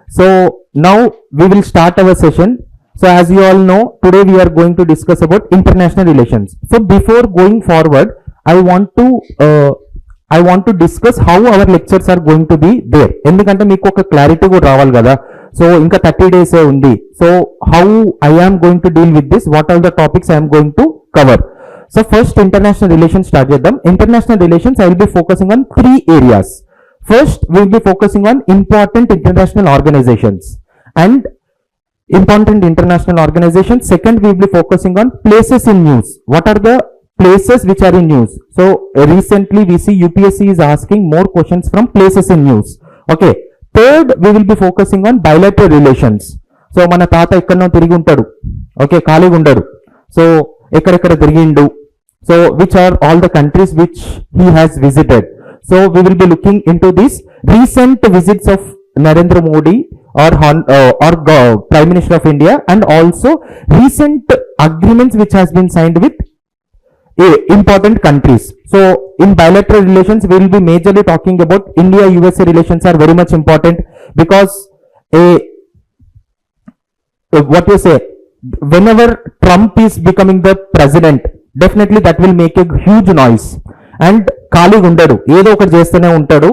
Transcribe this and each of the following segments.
So now we will start our session. So as you all know, today we are going to discuss about international relations. So before going forward, I want to discuss how our lectures are going to be there. ఎందుకంటే మీకు ఒక clarity కూడా రావాలి కదా. So ఇంకా 30 days ఉంది. So how I am going to deal with this, what are the topics I am going to cover. So first international relations start చేద్దాం. International relations I will be focusing on 3 areas. First we will be focusing on important international organizations and important international organizations. Second we will be focusing on places in news. What are the places which are in news? So recently we see UPSC is asking more questions from places in news. Okay. Third we will be focusing on bilateral relations. So మన తాత ఎక్కడనో తిరిగి ఉంటాడు. Okay, ఖాళీగా ఉండడు. So ఎక్కడెక్కడ తిరిగిండు. So which are all the countries which he has visited. So we will be looking into this recent visits of Narendra Modi or Prime Minister of India, and also recent agreements which has been signed with important countries. So in bilateral relations we will be majorly talking about India-USA relations are very much important, because what you say, whenever Trump is becoming the president, definitely that will make a huge noise, and ఖాళీ ఉండడు, ఏదో ఒకటి చేస్తూనే ఉంటాడు.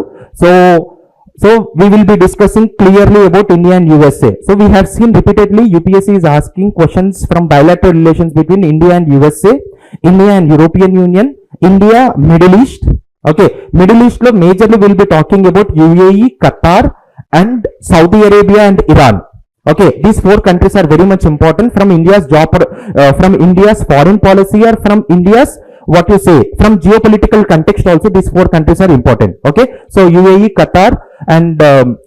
So we will be discussing clearly about India and USA. So we have seen repeatedly UPSC is asking questions from bilateral relations between India and USA, India and European Union, India, Middle East. Okay, Middle East lo majorly we will be talking about UAE, Qatar and Saudi Arabia and Iran. Okay, these 4 countries are very much important from India's from India's foreign policy, or from India's, what you say, from geopolitical context also these 4 countries are important. Okay, so UAE, Qatar and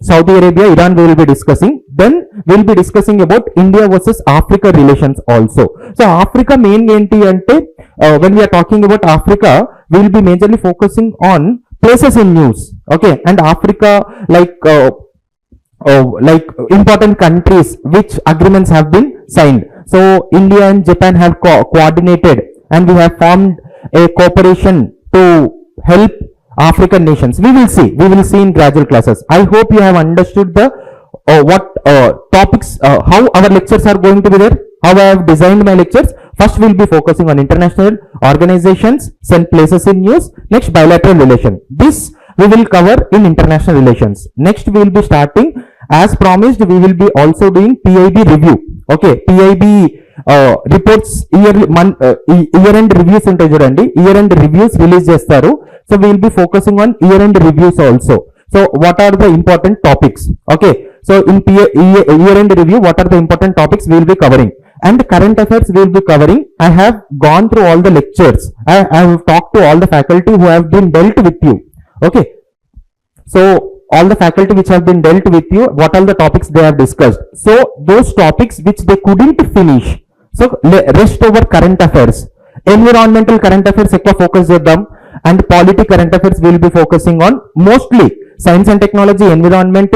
Saudi Arabia, Iran we will be discussing. Then we will be discussing about India versus Africa relations also. So Africa main enti ante, when we are talking about Africa, we will be majorly focusing on places in news. Okay, and Africa like important countries which agreements have been signed. So India and Japan have coordinated, and we have formed a cooperation to help African nations. We will see in gradual classes. I hope you have understood the what topics, how our lectures are going to be there, how I have designed my lectures. First we will be focusing on international organizations, then places in news, next bilateral relation. This we will cover in international relations. Next we will be starting, as promised, we will be also doing PIB review. Okay, PIB reports year end reviews ఉంటాయి చూడండి, year end reviews release చేస్తారు. So we will be focusing on year end reviews also. So what are the important topics? Okay, so in year end review, what are the important topics we will be covering, and current affairs we will be covering. I have gone through all the lectures. I have talked to all the faculty who have been dealt with you. Okay, so all the faculty which have been dealt with you, what are the topics they have discussed. So those topics which they couldn't finish, so rest over current affairs, environmental current affairs ఎక్కువ focus చేద్దాం, and polity current affairs we will be focusing on mostly science and technology, environment,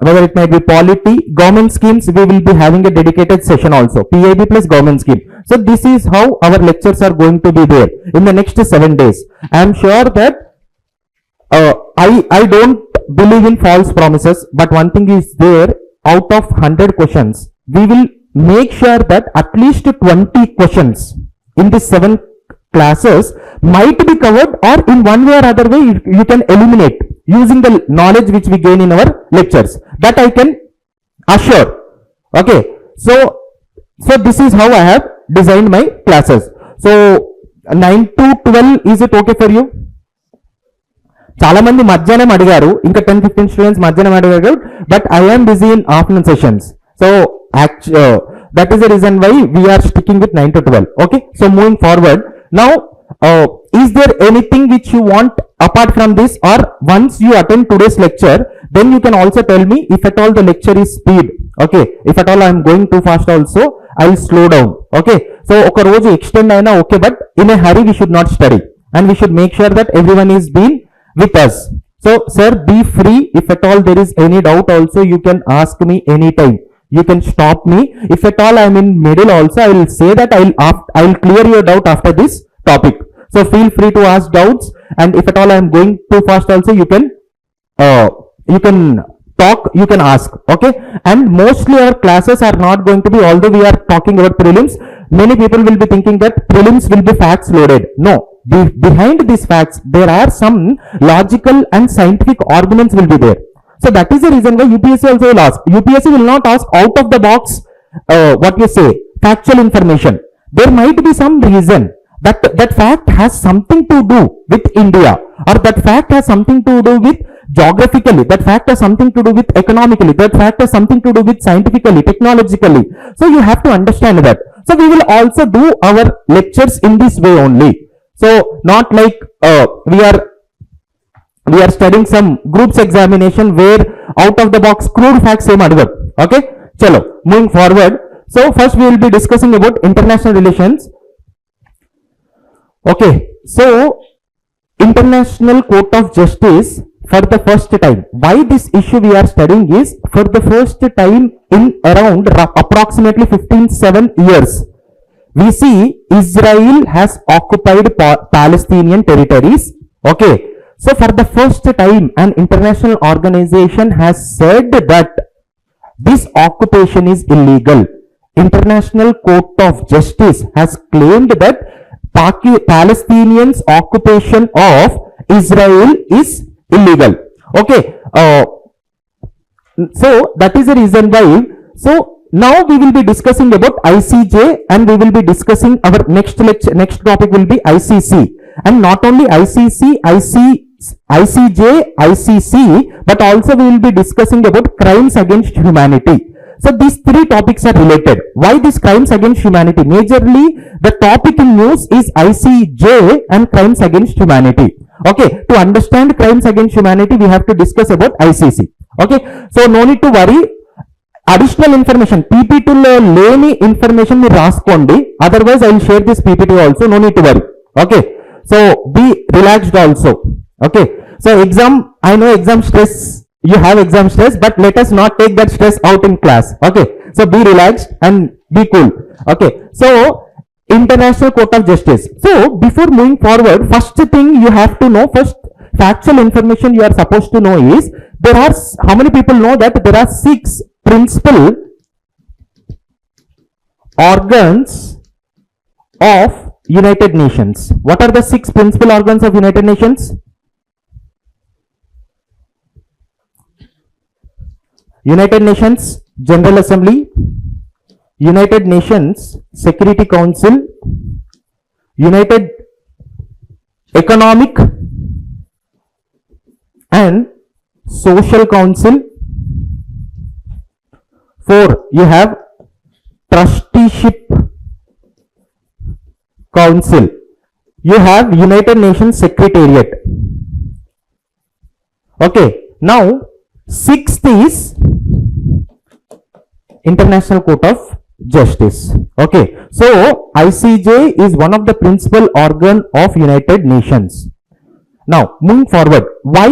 whether it may be polity, government schemes, we will be having a dedicated session also, PIB plus government scheme. So this is how our lectures are going to be there in the next 7 days. I am sure that I don't believe in false promises, but one thing is there, out of 100 questions we will make sure that at least 20 questions in these 7 classes might be covered, or in one way or other way you can eliminate using the knowledge which we gain in our lectures. That I can assure. Okay, so this is how I have designed my classes. So 9 to 12, is it okay for you? చాలా మంది మధ్యాహ్నం అడిగారు, ఇంకా 10-15 students మధ్యాహ్నం అడిగారు, but I am busy in afternoon sessions. So that is the reason why we are sticking with 9 to 12. Okay, so moving forward now, is there anything which you want apart from this, or once you attend today's lecture then you can also tell me if at all the lecture is speed. Okay, if at all I am going too fast also, I will slow down. Okay, so oka roju extend aina okay, but in a hurry we should not study, and we should make sure that everyone is being with us. So sir, be free, if at all there is any doubt also you can ask me anytime. You can stop me. If at all I am in middle also, I will say that I will clear your doubt after this topic. So feel free to ask doubts, and if at all I am going too fast also, you can talk, you can ask. Okay, and mostly our classes are not going to be, although we are talking about prelims, many people will be thinking that prelims will be facts loaded. No, behind these facts there are some logical and scientific arguments will be there. So that is the reason why UPSC also will ask. UPSC will not ask out of the box what you say factual information. There might be some reason that that fact has something to do with India, or that fact has something to do with geographically, that fact has something to do with economically, that fact has something to do with scientifically, technologically. So you have to understand that. So we will also do our lectures in this way only. So not like we are studying some groups examination where out of the box crude facts same advert. Okay, chalo, moving forward. So first we will be discussing about international relations. Okay, so International Court of Justice for the first time. Why this issue we are studying is, for the first time in around approximately 15-7 years, we see Israel has occupied Palestinian territories. Okay, so for the first time an international organization has said that this occupation is illegal. International Court of Justice has claimed that Palestinians' occupation of Israel is illegal. Okay, so that is the reason why. So now we will be discussing about ICJ, and we will be discussing our next lecture. Next topic will be ICC, and not only ICC, ICJ, ICC, but also we will be discussing about crimes against humanity. So these three topics are related. Why these crimes against humanity? Majorly the topic in news is ICJ and crimes against humanity. Okay, to understand crimes against humanity, we have to discuss about ICC. Okay, so no need to worry. Additional information, PPT lo leni information మీరు రాసుకోండి. Otherwise I will share this PPT also. No need to worry. Okay, so be relaxed also. Okay, so exam, I know exam stress, you have exam stress, but let us not take that stress out in class. Okay, so be relaxed and be cool. Okay, so International Court of Justice. So before moving forward, first thing you have to know, first factual information you are supposed to know is, there are, how many people know that there are 6 principal organs of United Nations? What are the 6 principal organs of United Nations? United Nations General Assembly, United Nations Security Council, United Economic and Social Council. 4, you have Trusteeship Council. You have United Nations Secretariat. Okay, now 6th is International Court of Justice. Okay, so ICJ is one of the principal organ of United Nations. Now moving forward, why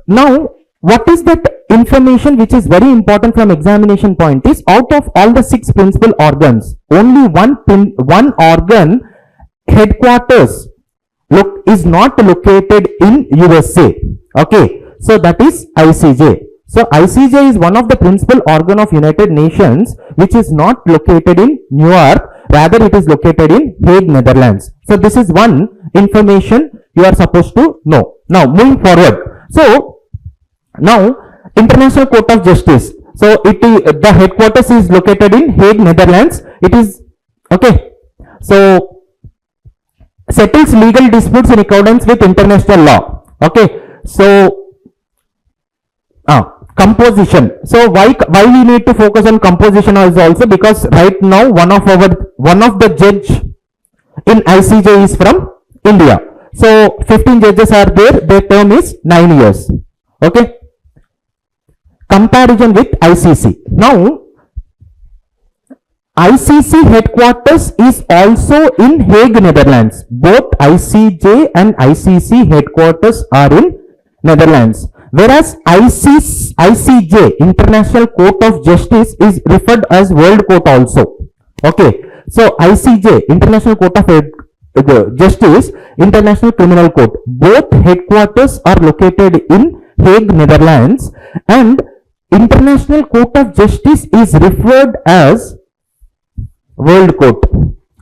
now, what is that information which is very important from examination point is, out of all the 6 principal organs, only one organ headquarters is not located in USA. Okay, so that is ICJ. So ICJ is one of the principal organ of United Nations which is not located in New York, rather it is located in Hague, Netherlands. So this is one information you are supposed to know. Now moving forward, so now International Court of Justice, so the headquarters is located in Hague, Netherlands. It is okay, so settles legal disputes in accordance with international law. Okay, so composition. So why we need to focus on composition is also because right now one of the judge in ICJ is from India. So 15 judges are there. Their term is 9 years. Okay. Comparison with ICC. Now ICC headquarters is also in Hague, Netherlands. Both ICJ and ICC headquarters are in Netherlands. Whereas ICJ, International Court of Justice, is referred as World Court also. Okay, so ICJ, International Court of Justice, International Criminal Court, both headquarters are located in Hague, Netherlands, and International Court of Justice is referred as World Court.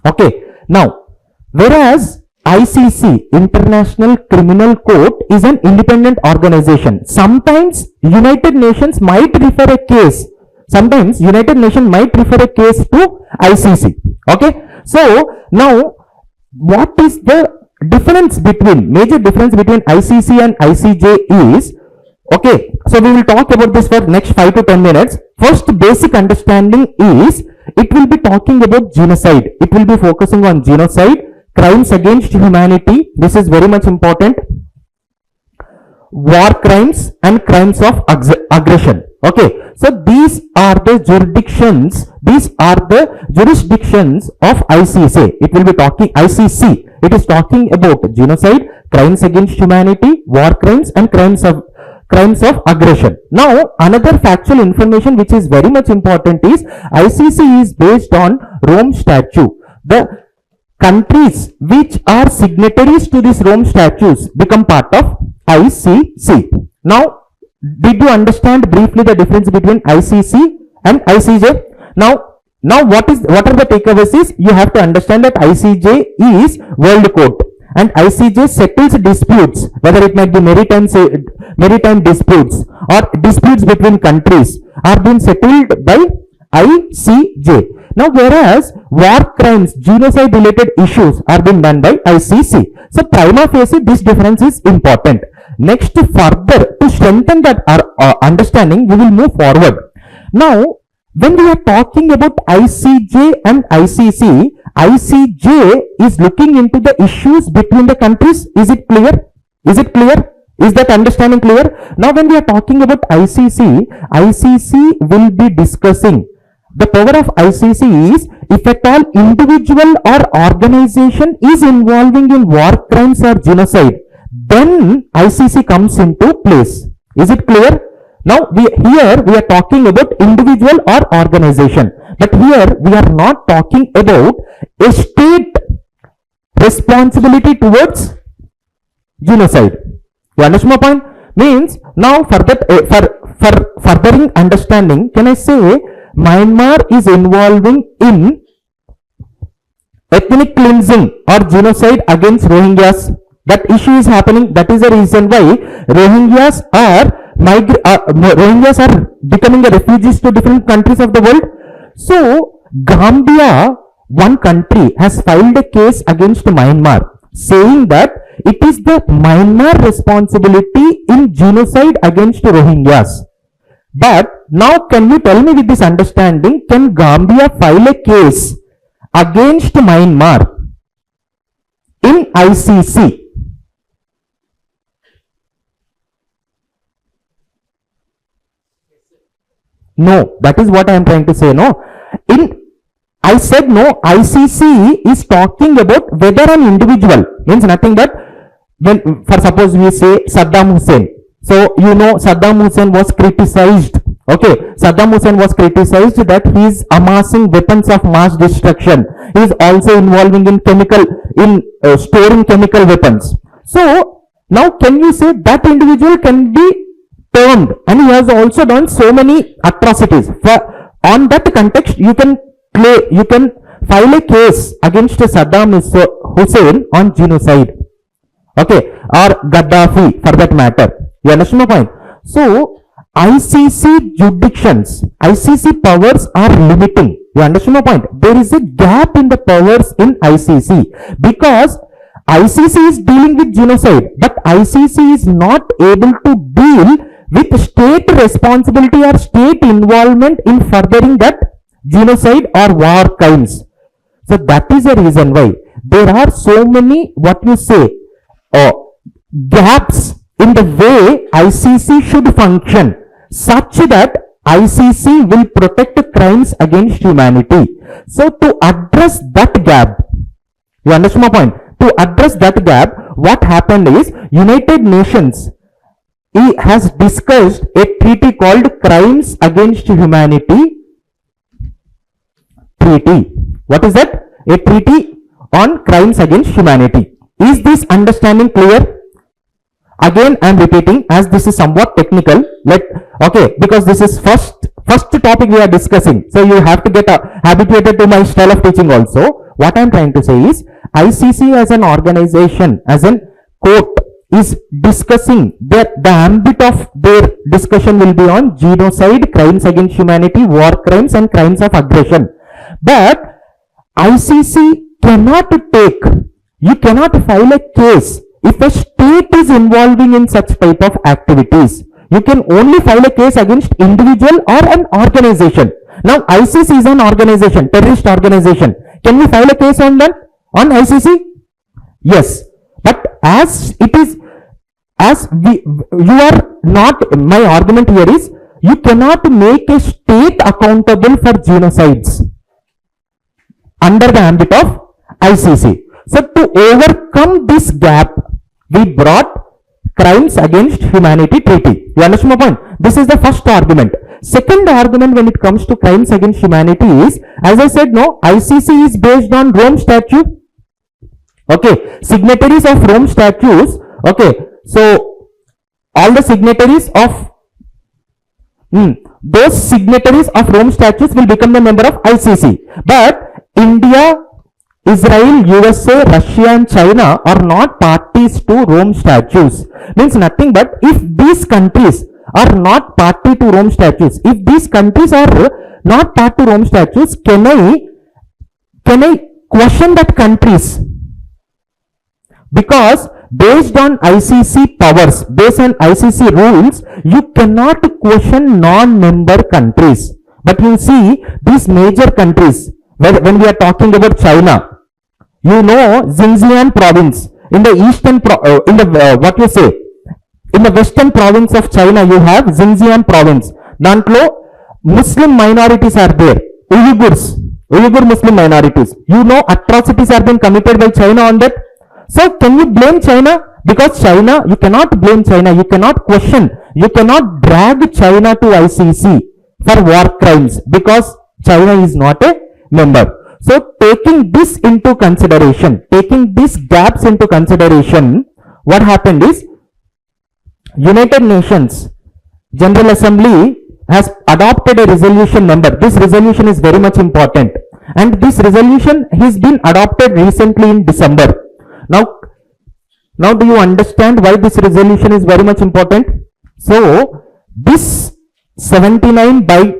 Okay. Now, whereas ICC, International Criminal Court, is an independent organization. Sometimes United Nations might refer a case. Sometimes United Nations might refer a case to ICC. Okay. So now, what is the major difference between ICC and ICJ is, okay, so we will talk about this for next 5 to 10 minutes. First basic understanding is, it will be talking about genocide. It will be focusing on genocide, crimes against humanity. This is very much important. War crimes and crimes of aggression. Okay. So these are the jurisdictions. These are the jurisdictions of ICC. It will be talking ICC. It is talking about genocide, crimes against humanity, war crimes, and crimes of aggression. Now, another factual information which is very much important is, ICC is based on Rome Statute. The countries which are signatories to this Rome Statutes become part of ICC. Now, did you understand briefly the difference between ICC and ICJ? Now what are the takeaways is, you have to understand that ICJ is World Court and ICJ settles disputes, whether it might be maritime disputes or disputes between countries are being settled by ICJ. Now, whereas war crimes, genocide related issues are being done by ICC. So, prima facie, this difference is important. Next, further, to strengthen that understanding, we will move forward. Now, when we are talking about ICJ and ICC, ICJ is looking into the issues between the countries. Is it clear? Is it clear? Is that understanding clear? Now, when we are talking about ICC, ICC will be discussing, the power of ICC is, if at all individual or organization is involving in war crimes or genocide, then ICC comes into place. Is it clear? Now, here we are talking about individual or organization, but here we are not talking about a state responsibility towards genocide. You understand my point? Means, now for furthering understanding, can I say Myanmar is involving in ethnic cleansing or genocide against Rohingyas. That issue is happening. That is the reason why Rohingyas are becoming the refugees to different countries of the world. So, Gambia, one country, has filed a case against Myanmar, saying that it is the Myanmar responsibility in genocide against Rohingyas. But now, can you tell me with this understanding, can Gambia file a case against Myanmar in ICC? No, that is what I am trying to say. No, I said no. ICC is talking about whether an individual, means nothing but, when, for suppose we say Saddam Hussein. So you know Saddam Hussein was criticized. Okay, Saddam Hussein was criticized that he is amassing weapons of mass destruction. He is also involving in storing chemical weapons. So now, can you say that individual can be termed, and he has also done so many atrocities? On that context, you can file a case against Saddam Hussein on genocide. Okay, or Gaddafi for that matter. You understand my point? So, ICC jurisdictions, ICC powers are limiting. You understand my point? There is a gap in the powers in ICC, because ICC is dealing with genocide, but ICC is not able to deal with state responsibility or state involvement in furthering that genocide or war crimes. So that is the reason why there are so many, gaps in the way ICC should function, such that ICC will protect crimes against humanity. So to address that gap, you understand my point? To address that gap, what happened is, United Nations has discussed a treaty called Crimes Against Humanity Treaty. What is that? A treaty on crimes against humanity. Is this understanding clear? Again, I am repeating as this is somewhat technical. Okay, because this is first topic we are discussing. So you have to get habituated to my style of teaching also. What I am trying to say is ICC as an organization, as an court, is discussing the ambit of their discussion will be on genocide, crimes against humanity, war crimes and crimes of aggression. But ICC cannot you cannot file a case if a state is involving in such type of activities. You can only file a case against individual or an organization. Now ICC is an organization, terrorist organization. Can we file a case on that, on ICC? Yes. But as it is, you are not, my argument here is, you cannot make a state accountable for genocides under the ambit of ICC. So to overcome this gap, we brought Crimes Against Humanity Treaty. You understand my point? This is the first argument. Second argument when it comes to crimes against humanity is, as I said, no, ICC is based on Rome Statute. Okay, signatories of Rome Statutes. Okay, so all the signatories of those signatories of Rome Statutes will become the member of ICC. But India, Israel, USA, Russia and China are not parties to Rome Statutes. Means nothing but if these countries are not party to Rome Statutes, if these countries are not part to Rome Statutes, can I question that countries? Because based on ICC powers, based on ICC rules, you cannot question non-member countries. But you see these major countries, when we are talking about China, you know Xinjiang province in the eastern in the western province of China, you have Xinjiang province. Dantlo Muslim minorities are there. Uyghur Muslim minorities. You know atrocities are being committed by China on that. So can you blame China? Because China, you cannot blame China. You cannot question. You cannot drag China to ICC for war crimes because China is not a member. So taking this into consideration, taking these gaps into consideration, what happened is United Nations General Assembly has adopted a resolution number. This resolution is very much important. And this resolution has been adopted recently in December. Now do you understand why this resolution is very much important? So this 79 by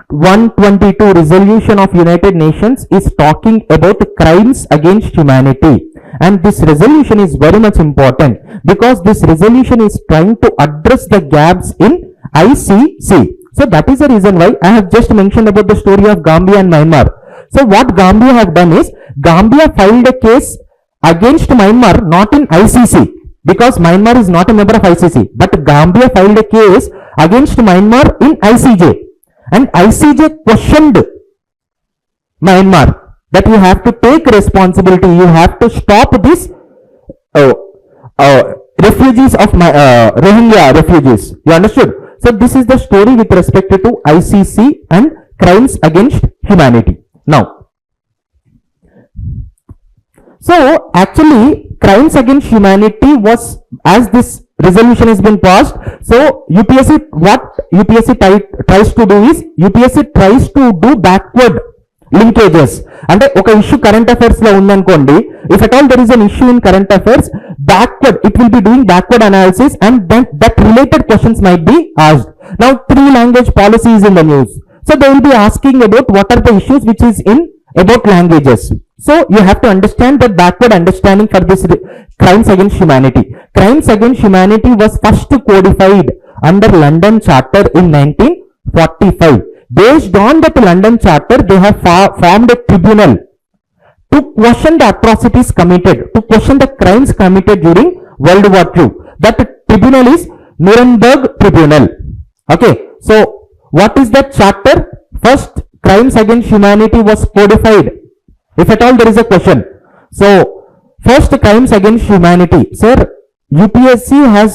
122 resolution of United Nations is talking about crimes against humanity. And this resolution is very much important because this resolution is trying to address the gaps in ICC. So that is the reason why I have just mentioned about the story of Gambia and Myanmar. So what Gambia have done is, Gambia filed a case against Myanmar, not in ICC, because Myanmar is not a member of ICC, but Gambia filed a case against Myanmar in ICJ. And ICJ questioned Myanmar that you have to take responsibility, you have to stop this refugees of Rohingya refugees. You understood? So this is the story with respect to ICC and crimes against humanity. Now, so actually crimes against humanity was, as this resolution has been passed, so UPSC, what UPSC tries to do is, UPSC tries to do backward linkages. అంటే ఒక issue current affairs లో ఉందనుకోండి, if at all there is an issue in current affairs, backward it will be doing backward analysis and then that related questions might be asked. Now 3 language policy is in the news, so they will be asking about what are the issues which is in about languages. So you have to understand that backward understanding for this crimes against humanity. Crimes against humanity was first codified under London Charter in 1945. Based on that London Charter, they have formed a tribunal to question the atrocities committed, to question the crimes committed during World War II. That tribunal is Nuremberg Tribunal. Okay, so what is that charter? First, crimes against humanity was codified. If at all there is a question. So, first crimes against humanity. Sir, UPSC has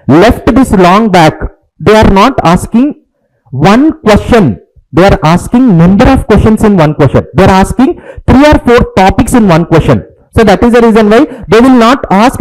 left this long back. They are not asking one question. They are asking number of questions in one question. They are asking 3 or 4 topics in one question. So that is the reason why they will not ask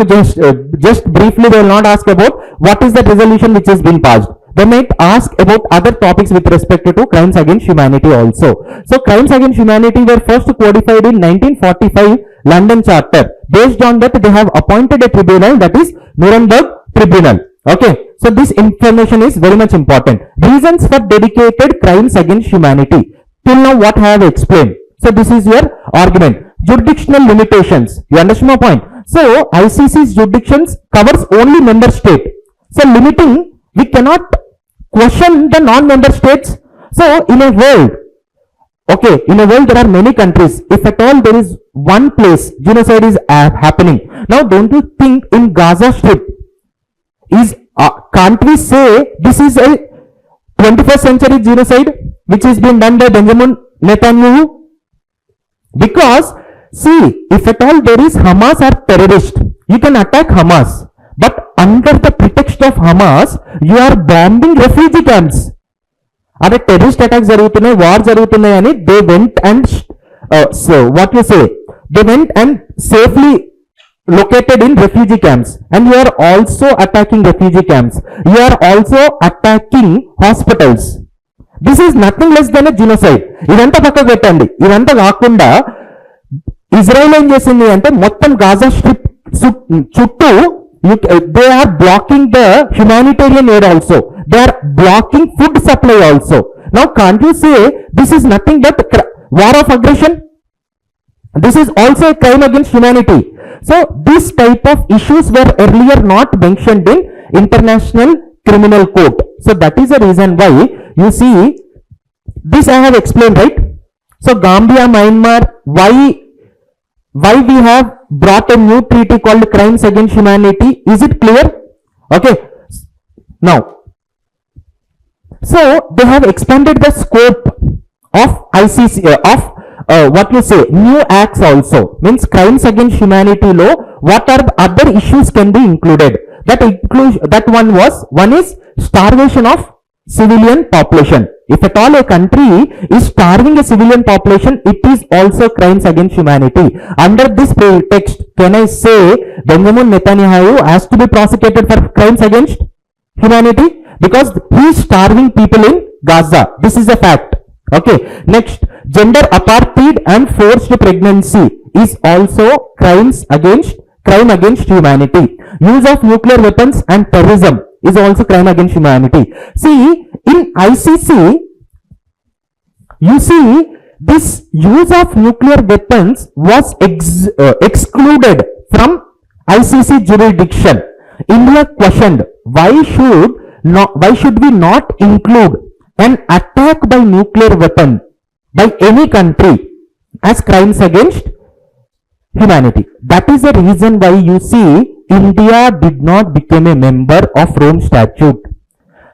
just briefly. They will not ask about what is the resolution which has been passed. They might ask about other topics with respect to crimes against humanity also. So crimes against humanity were first codified in 1945 London Charter. Based on that, they have appointed a tribunal, that is Nuremberg Tribunal. Okay, so this information is very much important. Reasons for dedicated crimes against humanity. Till now, what I have explained. So this is your argument. Jurisdictional limitations. You understand my point? So ICC's jurisdictions covers only member state. So limiting, we cannot question the non-member states. So in a world, okay, in a world there are many countries. If at all there is one place genocide is happening. Now don't you think in Gaza Strip is can't we say this is a 21st century genocide which is being done by Benjamin Netanyahu? Because see, if at all there is Hamas are terrorist, you can attack Hamas, but under the pretext of Hamas, you are bombing refugee camps. Are terrorist attacks jarugutunnayi, war jarugutunnayi ani they went and so what you say? They went and safely located in refugee camps, and you are also attacking refugee camps. You are also attacking hospitals. This is nothing less than a genocide. ఇదంతా పక్కకు పెట్టండి. ఇదంతా కాకుండా Israel ఏం చేసింది అంటే మొత్తం Gaza strip చుట్టూ they are blocking the humanitarian aid also. They are blocking food supply also. Now can't you say this is nothing but war of aggression? This is also a crime against humanity. So this type of issues were earlier not mentioned in International Criminal Court. So that is the reason why you see this I have explained, right? So Gambia, Myanmar, why we have brought a new treaty called Crimes Against Humanity? Is it clear? Okay. Now, so they have expanded the scope of ICC what you say new acts also, means crimes against humanity law. What are the other issues can be included? That one is starvation of civilian population. If at all a country is starving a civilian population, it is also crimes against humanity. Under this text, can I say Benjamin Netanyahu has to be prosecuted for crimes against humanity? Because he is starving people in Gaza. This is a fact. Okay. Next, gender apartheid and forced pregnancy is also crime against humanity. Use of nuclear weapons and terrorism is also crime against humanity. See, in ICC, you see this use of nuclear weapons was excluded from ICC jurisdiction. India questioned why should we not include an attack by nuclear weapon by any country as crimes against humanity. That is the reason why you see India did not become a member of Rome Statute.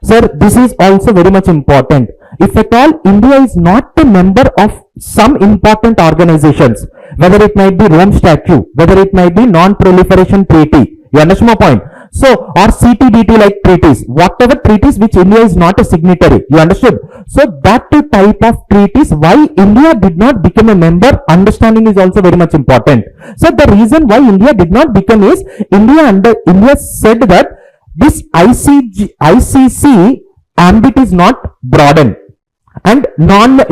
Sir, this is also very much important. If at all India is not a member of some important organizations, whether it might be Rome Statute, whether it might be Non-Proliferation Treaty, you understand my point? So, or CTBT like treaties, whatever treaties which India is not a signatory, you understood? So, that type of treaties, why India did not become a member, understanding is also very much important. So, the reason why India did not become is, India said that this ICC ambit is not broadened, and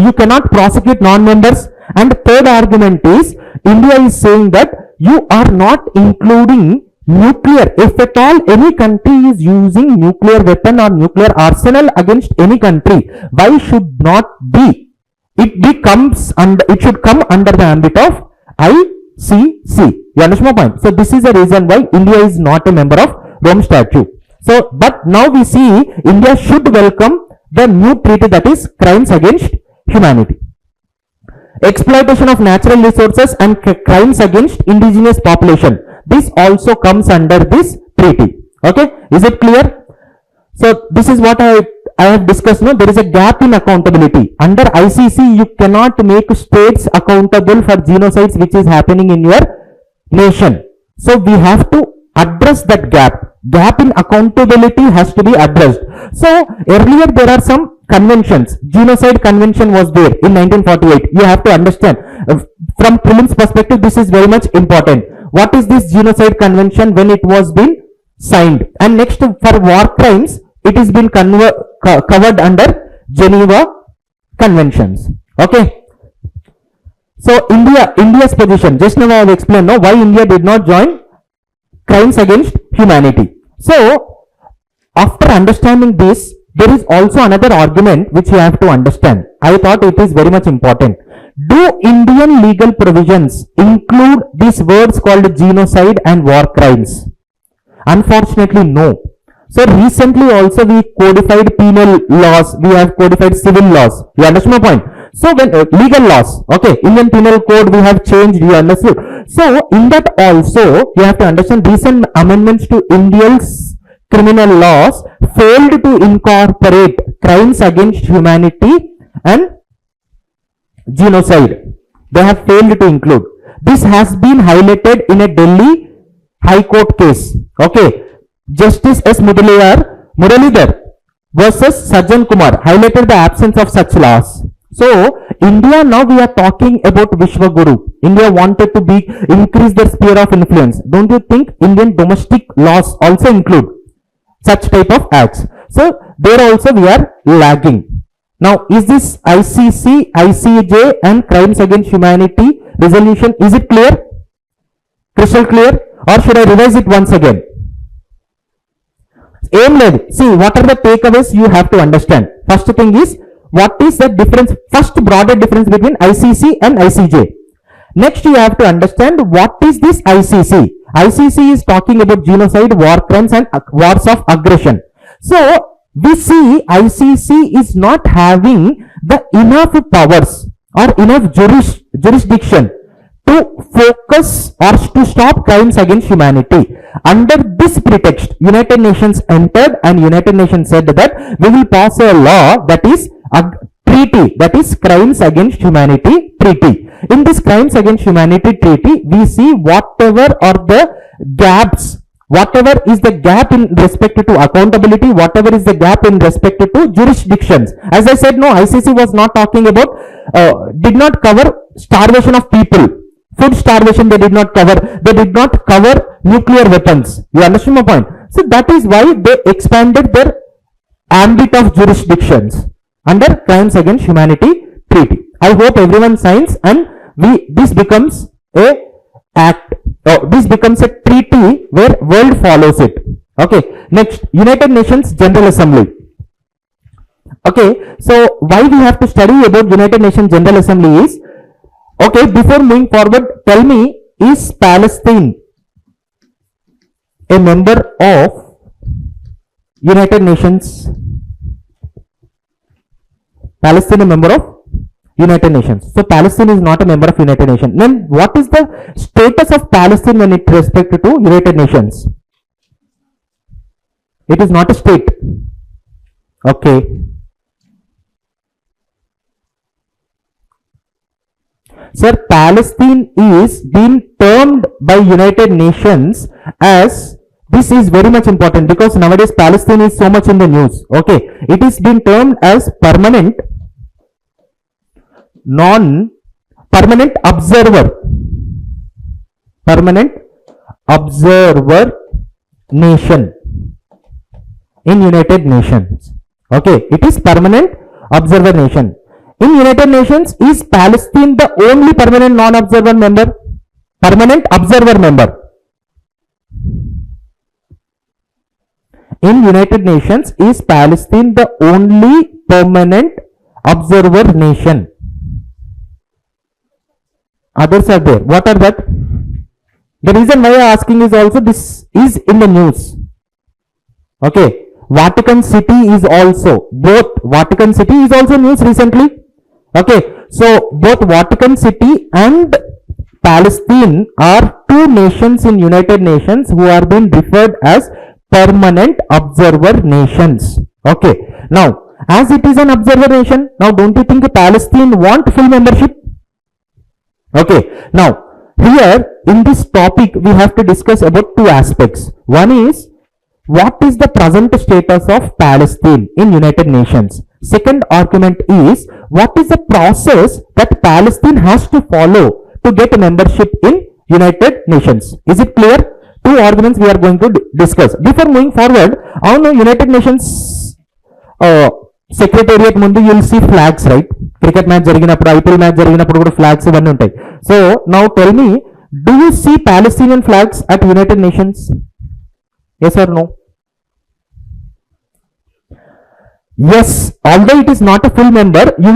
you cannot prosecute non-members. And third argument is, India is saying that you are not including nuclear. If at all any country is using nuclear weapon or nuclear arsenal against any country, why should not be? It should come under the ambit of ICC. You understand my point? So this is the reason why India is not a member of Rome Statute. So, but now we see India should welcome the new treaty, that is crimes against humanity. Exploitation of natural resources and crimes against indigenous population. This also comes under this treaty. Okay, is it clear? So this is what I have discussed. No, there is a gap in accountability. Under ICC, you cannot make states accountable for genocides which is happening in your nation. So we have to address that gap. Gap in accountability has to be addressed. So earlier there are some conventions. Genocide convention was there in 1948. You have to understand. From prelims perspective, this is very much important. What is this genocide convention, when it was been signed? And next, for war crimes, it is been covered under Geneva Conventions. Okay. So India's position, just now I have explained why India did not join crimes against humanity. So after understanding this, there is also another argument which you have to understand. I thought it is very much important. Do Indian legal provisions include these words called genocide and war crimes? Unfortunately, no. So recently also we codified penal laws, we have codified civil laws. You understand my point? So when legal laws, okay, Indian Penal Code we have changed, you understood. So in that also you have to understand recent amendments to India's criminal laws failed to incorporate crimes against humanity and genocide. They have failed to include. This has been highlighted in a Delhi High Court case. Okay, Justice S. Muralidhar versus Sajjan Kumar highlighted the absence of such laws. So India, now we are talking about Vishwaguru. India wanted to increase their sphere of influence. Don't you think Indian domestic laws also include such type of acts? So there also we are lagging. Now is this ICC, ICJ and crimes against humanity resolution, is it clear? Crystal clear? Or should I revise it once again? See, what are the takeaways you have to understand? First thing is, what is the difference, first broader difference between ICC and ICJ. Next you have to understand what is this ICC. ICC is talking about genocide, war crimes and wars of aggression. So we see ICC is not having the enough powers or enough jurisdiction to focus or to stop crimes against humanity. Under this pretext, United Nations entered and United Nations said that we will pass a law, that is a treaty, that is crimes against humanity treaty. In this crimes against humanity treaty, we see whatever are the gaps, whatever is the gap in respect to accountability, whatever is the gap in respect to jurisdictions. As I said, no, ICC was not talking about, did not cover starvation of people. Food starvation they did not cover. They did not cover nuclear weapons. You understand my point? So that is why they expanded their ambit of jurisdictions under crimes against humanity treaty. I hope everyone signs and this becomes a act. This becomes a treaty where world follows it. Okay. Next, United Nations General Assembly. Okay. So why we have to study about United Nations General Assembly is, okay, before moving forward, tell me, is Palestine a member of United Nations? Palestine a member of United Nations. So Palestine is not a member of United Nations. Then what is the status of Palestine when it respect to United Nations? It is not a state. Okay. Sir, Palestine is being termed by United Nations as, this is very much important because nowadays Palestine is so much in the news. Okay, it is being termed as permanent observer nation in United Nations. Okay, it is permanent observer nation. In United Nations, is Palestine the only permanent non-observer member? Permanent observer member. In United Nations, is Palestine the only permanent observer nation? Others are there. What are that? The reason why I am asking is also this is in the news. Okay. Vatican City is also, both Vatican City is also news recently. Okay, so both Vatican City and Palestine are two nations in United Nations who are being referred as permanent observer nations. Okay, now as it is an observer nation, now don't you think Palestine want full membership? Okay, now here in this topic we have to discuss about two aspects. One is, what is the present status of Palestine in United Nations? Second argument is, what is the process that Palestine has to follow to get a membership in United Nations. Is it clear? Two arguments we are going to discuss. Before moving forward, on United Nations secretariat mundu you will see flags, right? Cricket match జరిగినప్పుడు, IPL match జరిగినప్పుడు కూడా flags ఇవన్నీ ఉంటాయి. So now tell me, do you see Palestinian flags at United Nations? Yes or no? Yes, although it is not a full member, you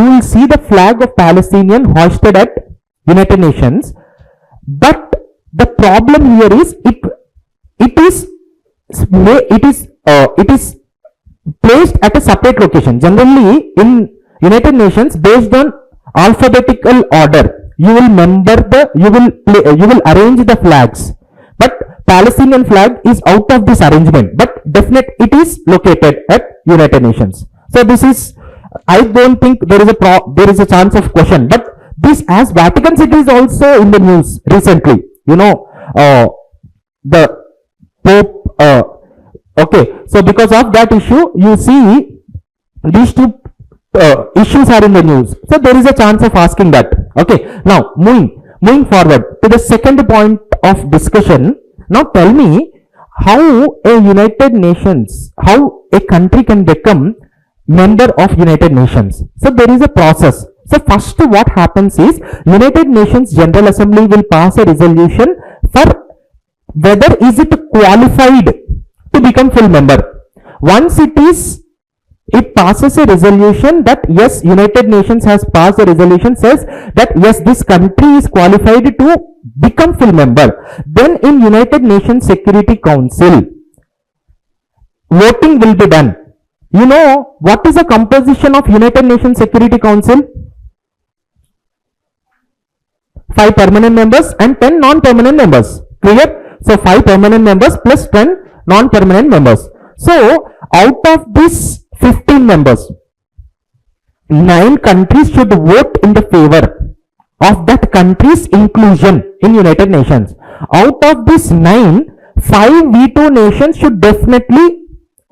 will see the flag of Palestinian hoisted at United Nations. But the problem here is it is placed at a separate location. Generally in United Nations, based on alphabetical order, you will arrange the flags. But Palestinian flag is out of this arrangement, but definitely it is located at United Nations. So this is, I don't think there is a chance of question. But this, as Vatican City is also in the news recently, you know, the Pope. Okay, so because of that issue, you see these two issues are in the news. So there is a chance of asking that. Okay, now moving forward to the second point of discussion. Now tell me how a United Nations, how a country can become member of United Nations. So there is a process. So first what happens is United Nations General Assembly will pass a resolution for whether is it qualified to become full member. Once it passes a resolution that yes, United Nations has passed a resolution says that yes, this country is qualified to become full member. Then in United Nations Security Council, voting will be done. You know what is the composition of United Nations Security Council? 5 permanent members and 10 non-permanent members. Clear? So 5 permanent members plus 10 non-permanent members. So out of this 15 members, 9 countries should vote in the favor of that country's inclusion in United Nations. Out of this 9, 5 veto nations should definitely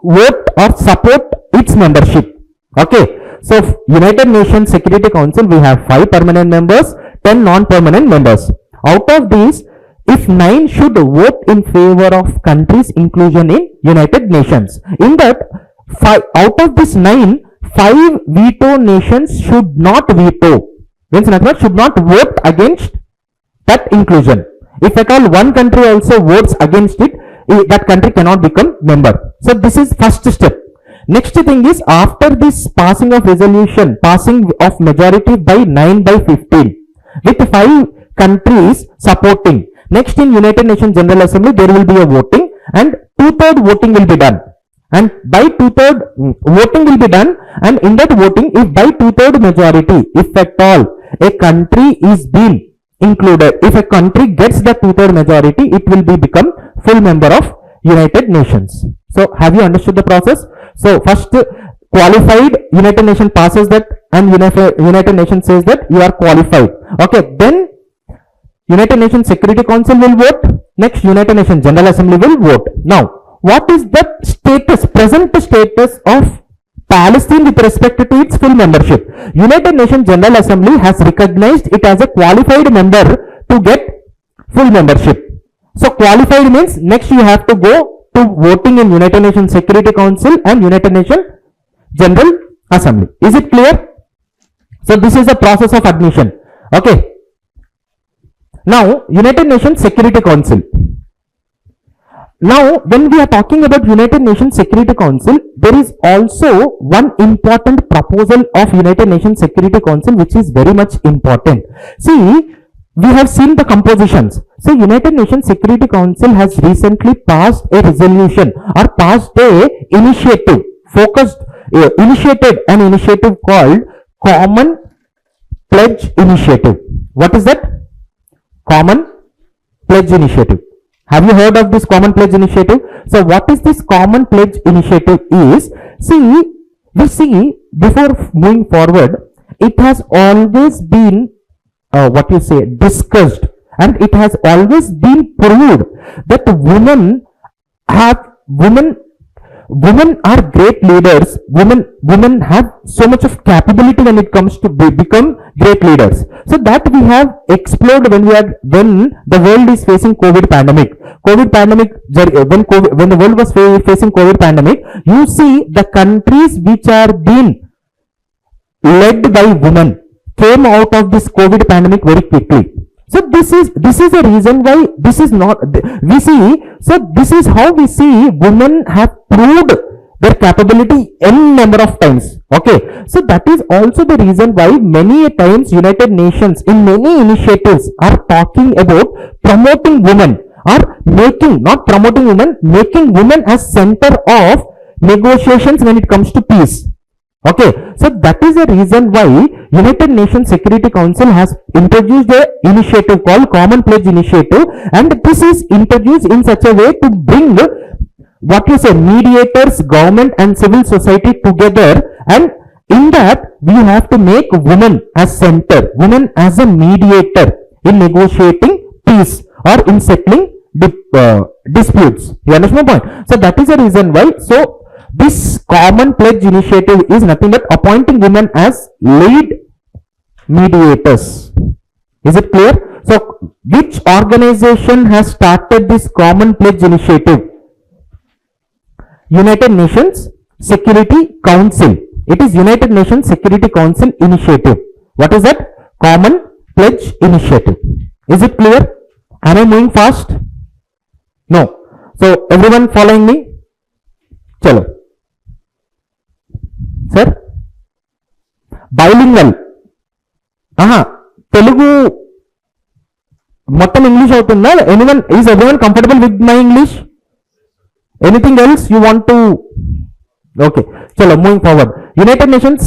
vote or support its membership. Okay, so United Nations Security Council, we have 5 permanent members, 10 non-permanent members. Out of these, if 9 should vote in favor of countries' inclusion in United Nations, in that out of this 9, 5 veto nations should not veto, means should not vote against that inclusion. If at all one country also votes against it, that country cannot become member. So this is first step. Next thing is, after this passing of resolution, passing of majority by 9/15 with 5 countries supporting, next in United Nations General Assembly there will be a voting and 2/3 voting will be done. And by 2/3 voting will be done, and in that voting, if by 2/3 majority, if at all a country is being included, if a country gets the 2/3 majority, it will become full member of United Nations. So have you understood the process? So first qualified, United Nations passes that, and United Nations says that you are qualified. Okay, then United Nations Security Council will vote. Next, United Nations General Assembly will vote. Now, what is the present status of Palestine with respect to its full membership? United Nations General Assembly has recognized it as a qualified member to get full membership. So qualified means next you have to go to voting in United Nations Security Council and United Nations General Assembly. Is it clear? So this is the process of admission. Okay. Now United Nations Security Council. Now, when we are talking about United Nations Security Council, there is also one important proposal of United Nations Security Council which is very much important. See, we have seen the compositions. So, United Nations Security Council has recently passed a resolution or passed a initiative, initiated an initiative called Common Pledge Initiative. What is that? Common Pledge Initiative. Have you heard of this Common Pledge Initiative? So what is this Common Pledge Initiative is, we see before moving forward, it has always been discussed, and it has always been proved that women are great leaders. Women have so much of capability when it comes to become great leaders. So that we have explored when the world is facing COVID pandemic. When the world was facing COVID pandemic, you see the countries which are being led by women came out of this COVID pandemic very quickly. So this is the reason why this is not we see. So this is how we see women have proved their capability n number of times. Okay, so that is also the reason why many times United Nations in many initiatives are talking about promoting women, or making women as center of negotiations when it comes to peace. Okay, so that is the reason why United Nations Security Council has introduced a initiative called Common Pledge Initiative, and this is introduced in such a way to bring mediators, government and civil society together, and in that we have to make women as center, women as a mediator in negotiating peace or in settling disputes. You understand my point? So that is the reason why. So this Common Pledge Initiative is nothing but appointing women as lead mediators. Is it clear? So which organization has started this Common Pledge Initiative? United Nations Security Council. It is United Nations Security Council initiative. What is that? Common Pledge Initiative. Is it clear? Am I moving fast? No. So everyone following me? Chalo. Sir? Bilingual. Telugu మొత్తం English అవుతుందా? Is everyone comfortable with my English? Anything else you want to? Okay, chalo, moving forward. United Nations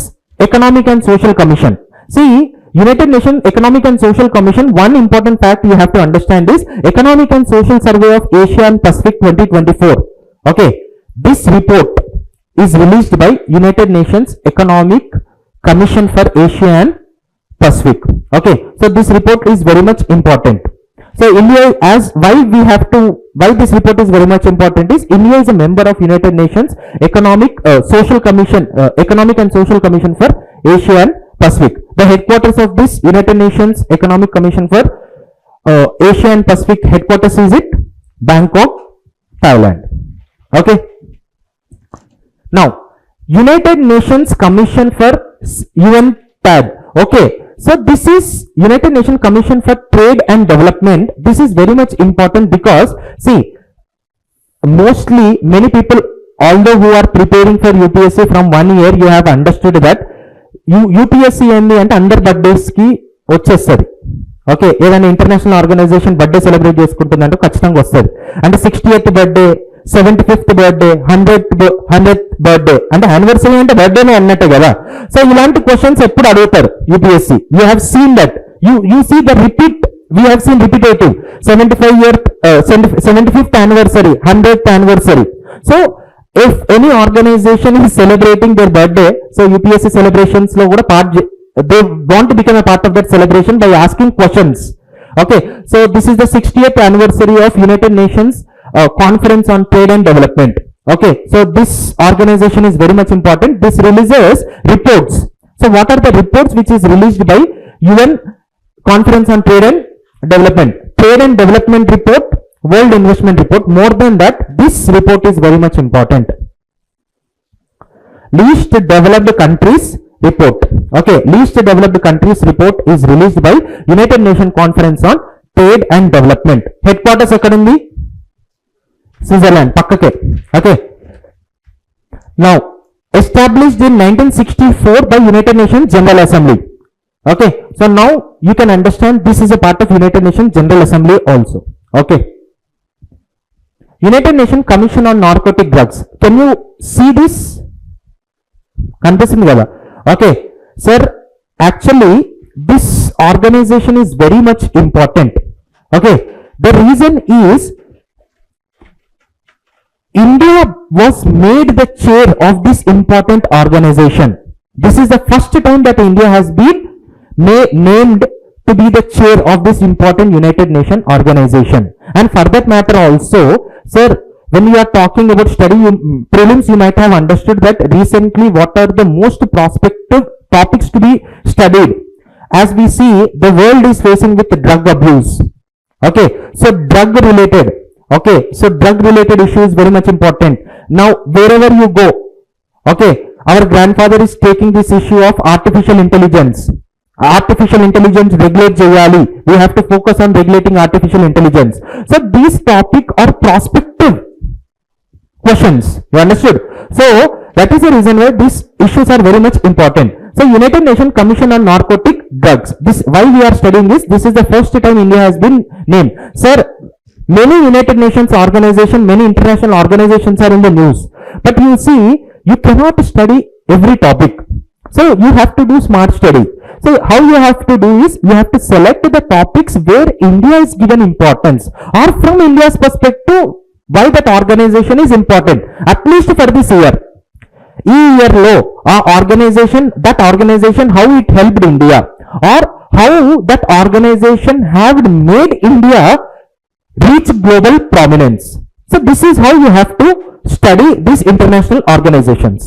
Economic and Social Commission. See, United Nations Economic and Social Commission, one important fact you have to understand is Economic and Social Survey of Asia and Pacific 2024. Okay, this report is released by United Nations Economic Commission for Asia and Pacific. Okay, so this report is very much important. So India, why this report is very much important is India is a member of United Nations Economic Social Commission, Economic and Social Commission for Asia and Pacific. The headquarters of this United Nations Economic Commission for Asia and Pacific headquarters is at Bangkok, Thailand. Okay. Now, United Nations Commission for UNTAD. Okay, so this is United Nations Commission for Trade and Development. This is very much important because, see, mostly many people, although who are preparing for UPSC from 1 year, you have understood that UPSC and under birthdays ki వచ్చేస్తుంది. Okay, ఏదైనా international organisation birthday celebrate చేసుకుంటుందంటే ఖచ్చితంగా వస్తుంది. అంటే 60th birthday, 75th birthday, 100th birthday, అంటే anniversary అంటే బర్త్డేనే అన్నట్టే కదా. సో ఇలాంటి క్వశ్చన్స్ ఎప్పుడు అడుగుతారు UPSC. You have seen that, you see the repeat, we have seen repetitive 75th anniversary, 100th anniversary. So if any organization is celebrating their birthday, so UPSC celebrations lo kuda they want to become a part of that celebration by asking questions. Okay, so this is the 60th anniversary of United Nations Conference on Trade and Development. Okay, so this organization is very much important. This releases reports. So what are the reports which is released by UN Conference on Trade and Development? Trade and Development Report, World Investment Report. More than that, this report is very much important. Least Developed Countries Report. Okay, Least Developed Countries Report is released by United Nations Conference on Trade and Development. Headquarters ఎక్కడ ఉంది? Switzerland, pakkake. Okay. Now, established in 1964 by United Nations General Assembly. Okay, so now you can understand this is a part of United Nations General Assembly also. Okay. United Nations Commission on Narcotic Drugs. Can you see this? కనిపిస్తుంది కదా? Okay, sir, actually this organization is very much important. Okay, the reason is India was made the chair of this important organization. This is the first time that India has been named to be the chair of this important United Nations organization. And for that matter also, sir, when you are talking about study prelims, you might have understood that recently what are the most prospective topics to be studied. as we see, the world is facing with drug abuse. Okay, so drug related. Okay, so drug related issue is very much important. Now wherever you go, okay, our grandfather is taking this issue of artificial intelligence. Artificial intelligence regulate cheyali. We have to focus on regulating artificial intelligence. So these topic are prospective questions. You understood? So that is the reason why these issues are very much important. So United Nations Commission on Narcotic Drugs. This why we are studying this. This is the first time India has been named. Sir, many United Nations organization, many international organizations are in the news. But you see, you cannot study every topic. So you have to do smart study. So how you have to do is, you have to select the topics where India is given importance, or from India's perspective, why that organization is important, at least for this year. ఈ year లో ఆ organisation, that organisation how it helped India, or how that organisation have made India reach global prominence. So this is how you have to study these international organizations.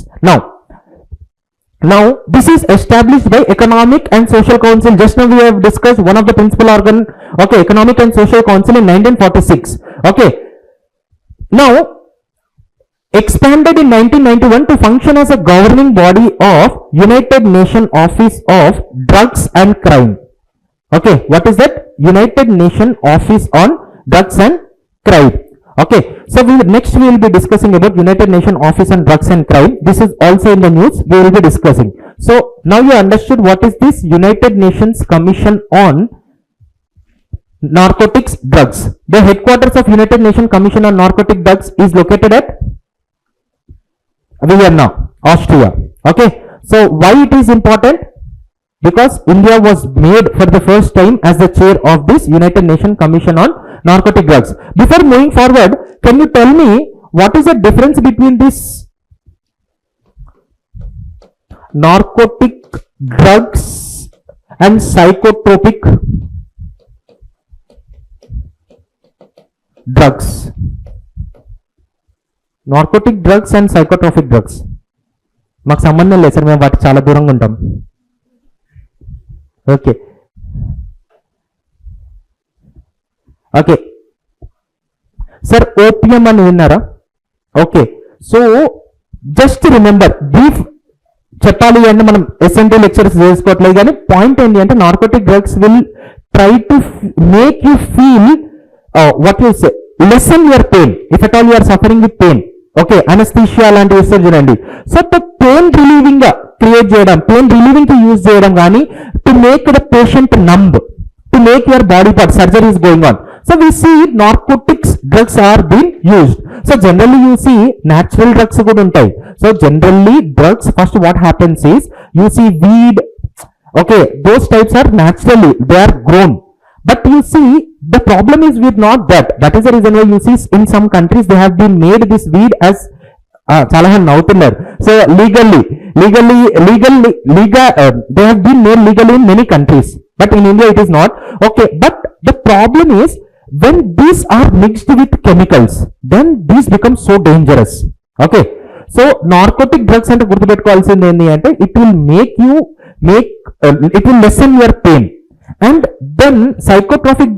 Now this is established by Economic and Social Council. Just now we have discussed one of the principal organ, okay, Economic and Social Council in 1946. Okay, now expanded in 1991 to function as a governing body of United Nations Office of Drugs and Crime. Okay, what is that? United Nations Office on Drugs and Crime. Okay, so next we will be discussing about United Nations Office on Drugs and Crime. This is also in the news, we will be discussing. So now you understood what is this United Nations Commission on Narcotics Drugs. The headquarters of United Nations Commission on Narcotic Drugs is located at Vienna, Austria. Okay, so why it is important? Because India was made for the first time as the chair of this United Nations Commission on Narcotic Drugs. Before moving forward, can you tell me what is the difference between this narcotic drugs and psychotropic drugs? Narcotic drugs and psychotropic drugs మాకు సంబంధం లేదు sir, మేము వాటి చాలా దూరంగా ఉంటాం. Okay okay sir, opium అని విన్నారా? Okay, so just remember, brief చెప్పాలి అంటే మనం ఎస్ఎన్టీ లెక్చర్స్ చేసుకోవట్లేదు, కానీ పాయింట్ ఏంటి అంటే narcotic drugs will try to make you feel what you say, lessen your pain if at all you are suffering with pain. Okay, anaesthesia లాంటివి ఇస్తారు చూడండి. సో పెయిన్ రిలీవింగ్ గా క్రియేట్ చేయడం, pain relieving కి use చేయడం, కానీ to make the patient numb, to make your body part, surgery is going on. So we see narcotics drugs are being used. So generally you see natural drugs kuda untai. So generally drugs, first what happens is you see weed, okay, those types are naturally, they are grown. But you see the problem is with not that. That is the reason why you see in some countries they have been made this weed as చాలా మంది నవ్వుతున్నారు. So legally they have been made legally in many countries, but in India it is not. Okay, but the problem is when these are mixed with chemicals, then these become so dangerous. Okay, so narcotic drugs అంటే గుర్తుపెట్టుకోవాల్సింది ఏంటి అంటే it will it will lessen your pain. And then psychotropic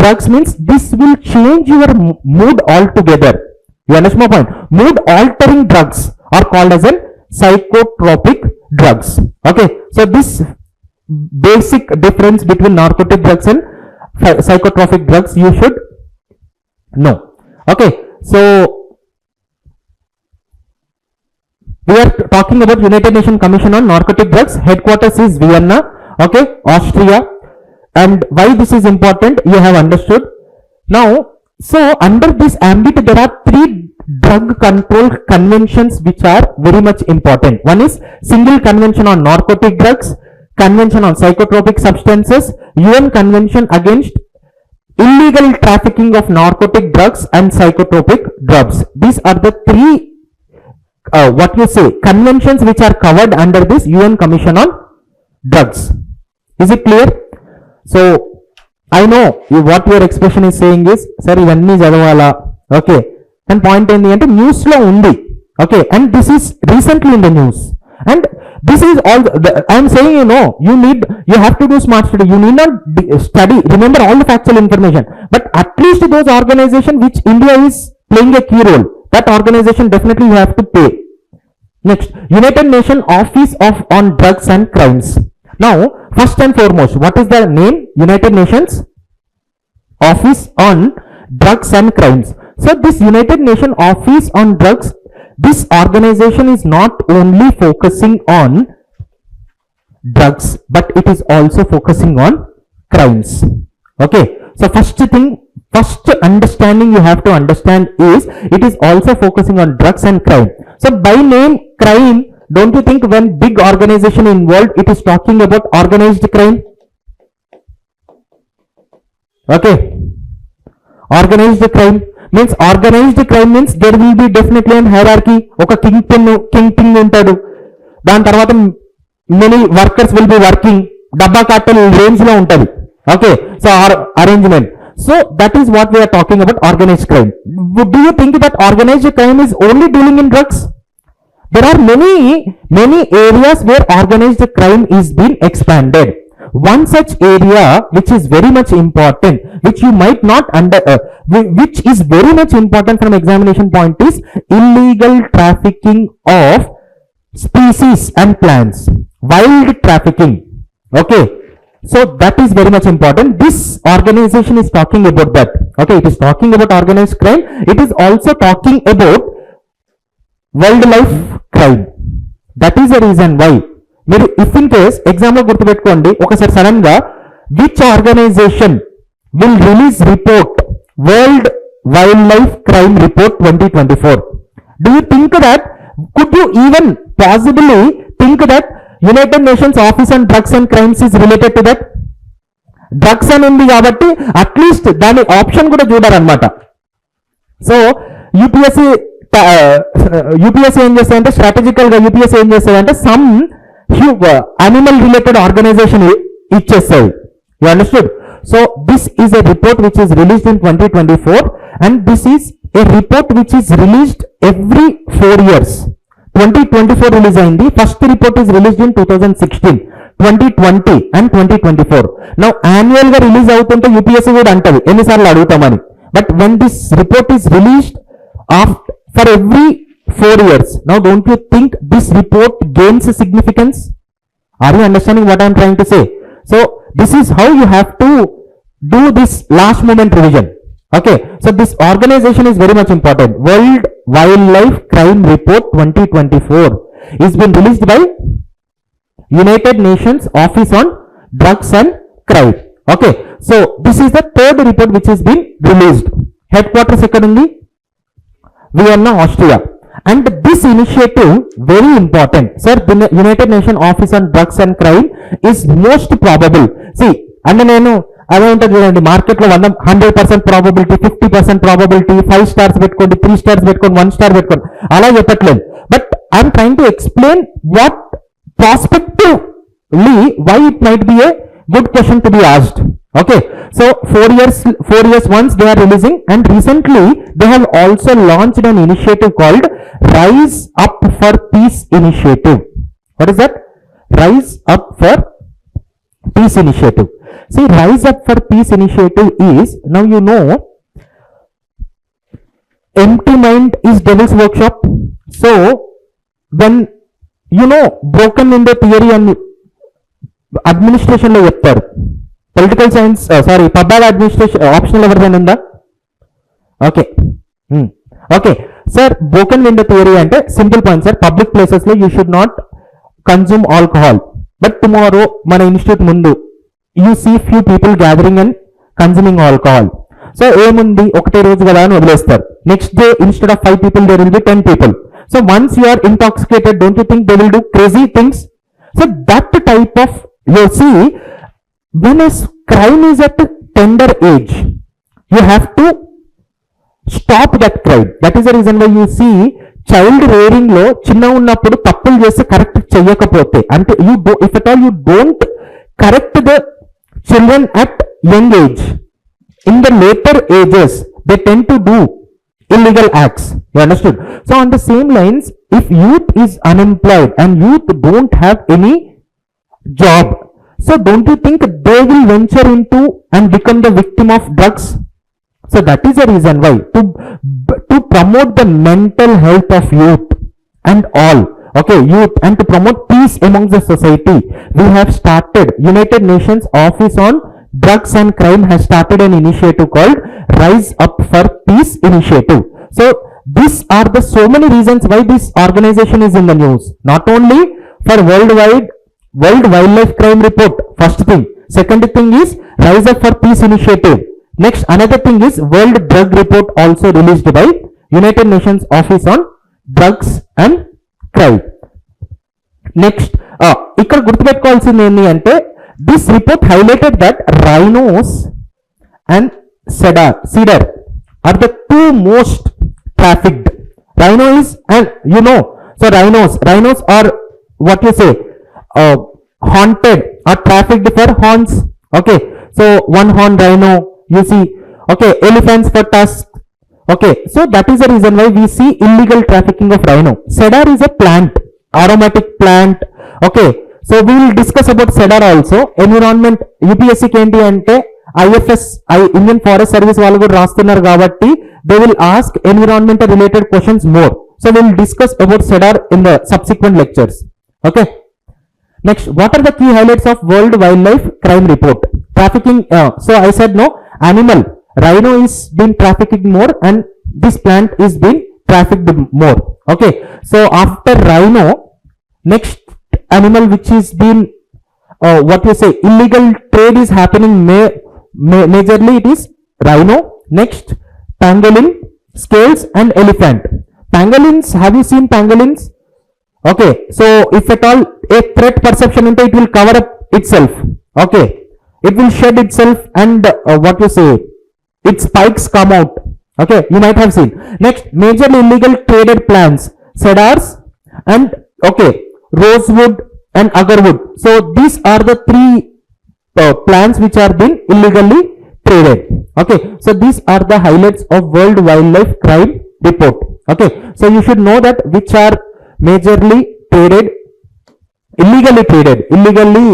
drugs means this will change your mood altogether. You understand my point? Mood altering drugs are called as a psychotropic drugs. Okay, so this basic difference between narcotic drugs and psychotropic drugs you should know. Okay, so we are talking about United Nations Commission on Narcotic Drugs. Headquarters is Vienna, okay, Austria. And why this is important, you have understood. Now, so under this ambit there are three drug control conventions which are very much important. One is Single Convention on Narcotic Drugs, Convention on Psychotropic Substances, UN Convention against illegal trafficking of narcotic drugs and psychotropic drugs. These are the three conventions which are covered under this UN Commission on Drugs. Is it clear? So I know what your expression is saying is, sir ivanni chadavala, okay, and point endi ante news lo undi, okay, and this is recently in the news. And this is all I am saying, you have to do smart study. You need not study, remember all the factual information, but at least those organizations which India is playing a key role, that organization definitely you have to pay. Next, United Nations Office on Drugs and Crimes. Now, first and foremost, what is the name? United Nations Office on Drugs and Crimes. So this United Nations Office on Drugs, this organization is not only focusing on drugs, but it is also focusing on crimes. Okay, so first understanding you have to understand is it is also focusing on drugs and crime. So by name crime, don't you think when big organization involved, it is talking about organized crime? Okay, organized crime means there will be definitely an hierarchy. ఒక king pin ఉంటాడు, దాని తర్వాత many workers will be working, డబ్బా Cartel range లో ఉంటది. Okay, so arrangement. So that is what we are talking about, organized crime. Do you think that organized crime is only dealing in drugs? There are many areas where organized crime is being expanded. One such area which is very much important, which you might not which is very much important from examination point, is illegal trafficking of species and plants, wild trafficking. Okay, so that is very much important. This organization is talking about that. Okay, it is talking about organized crime. It is also talking about wildlife crime. That is the reason why మీరు if in case ఎగ్జామ్లో గుర్తుపెట్టుకోండి, ఒకసారి sudden గా which organisation will release report, world wildlife crime report 2024. Do you think that, could you even possibly think that United Nations Office on Drugs and Crimes is related to that? Drugs అని ఉంది కాబట్టి at least దాని option కూడా చూడారనమాట. So UPSC ఏం చేస్తాయంటే, strategical గా UPSC ఏం చేస్తాయంటే some animal related organization ఇచ్చేస్తాయి. You understood? So this is a report which is released in 2024, and this is a report which is released every 4 years. 2024 release అయింది, first report is released in 2016, 2020 and 2024. Now annual గా release అవుతుంటే UPSC కూడా అంటది ఎన్నిసార్లు అడుగుతామని. But when this report is released for every 4 years, now don't you think this report gains significance? Are you understanding what I am trying to say? So this is how you have to do this last moment revision. Okay, so this organization is very much important. World Wildlife Crime Report 2024 is been released by United Nations Office on Drugs and Crime. Okay, so this is the third report which has been released. Headquarters ekkada undi? Vienna, Austria. And this initiative very important, sir. The United Nations Office on Drugs and Crime is most probable. See, and నేను అదే ఉంటుంది చూడండి, మార్కెట్లో 100% probability, 50% probability, 5 stars పెట్టుకోండి, 3 stars పెట్టుకోండి, 1 star పెట్టుకోండి, అలా చెప్పట్లేదు. But I'm trying to explain what prospectively why it might be a good question to be asked. Okay, so 4 years once they are releasing, and recently they have also launched an initiative called Rise Up for Peace Initiative. What is that? Rise Up for Peace Initiative. See, Rise Up for Peace Initiative is, now you know, empty mind is devil's workshop. So when you know broken window theory and administration లో చెప్తారు, political science public administration optional ఎవరిదైనా ఉందా? Okay, okay sir, broken window theory అంటే simple point sir, public places లో you should not consume alcohol. But tomorrow మన institute ముందు you see few people gathering and consuming alcohol. So ఏముంది, ఒకటే రోజు కదా అని వదిలేస్తారు. Next day instead of 5 people there will be 10 people. So once you are intoxicated, don't you think they will do crazy things? So that type of, you see, when a crime is at a tender age, you have to stop that crime. That is the reason why you see child rearing లో చిన్న ఉన్నప్పుడు తప్పులు చేస్తే correct చెయ్యకపోతే, అంటే if at all you don't correct the children at young age, in the later ages they tend to do illegal acts. You understood? So on the same lines, if youth is unemployed and youth don't have any job, so don't you think they will venture into and become the victim of drugs? So that is the reason why to promote the mental health of youth and all, okay, youth, and to promote peace among the society, we have started United Nations Office on Drugs and Crime has started an initiative called Rise Up for Peace Initiative. So these are the so many reasons why this organization is in the news. Not only for World Wildlife Crime Report, first thing. Second thing is Rise Up for Peace Initiative. Next, another thing is World Drug Report also released by United Nations Office on Drugs and Crime. Next ఇక్కడ గుర్తుపెట్టుకోవాల్సింది ఏంటి అంటే this report highlighted that rhinos and cedar are the two most trafficked. Rhino is, and you know, so rhinos are what you say, haunted or trafficked for horns. Okay, so one horn rhino you see. Okay, elephants for tusks. Okay, so that is the reason why we see illegal trafficking of rhino. Cedar is a plant, aromatic plant. Okay, so we will discuss about cedar also. Environment UPSC ఏంటి అంటే IFS Indian Forest Service వాళ్ళు కూడా రాస్తున్నారు కాబట్టి they will ask environmental related questions more. So we will discuss about cedar in the subsequent lectures. Okay. Next, what are the key highlights of World Wildlife Crime Report? Trafficking. So I said no. Animal. Rhino is been trafficking more, and this plant is being trafficked more. Okay. So after rhino, next animal which is been what you say illegal trade is happening majorly it is rhino. Next, pangolin, scales, and elephant. Pangolins. Have you seen pangolins? Okay, so if at all a threat perception into it will cover up itself. Okay, it will shed itself, and what you say, its spikes come out. Okay, you might have seen. Next, majorly illegal traded plants, cedars, and okay, rosewood and agarwood. So these are the three plants which are being illegally traded. Okay, so these are the highlights of World Wildlife Crime Report. Okay, so you should know that which are majorly traded, illegally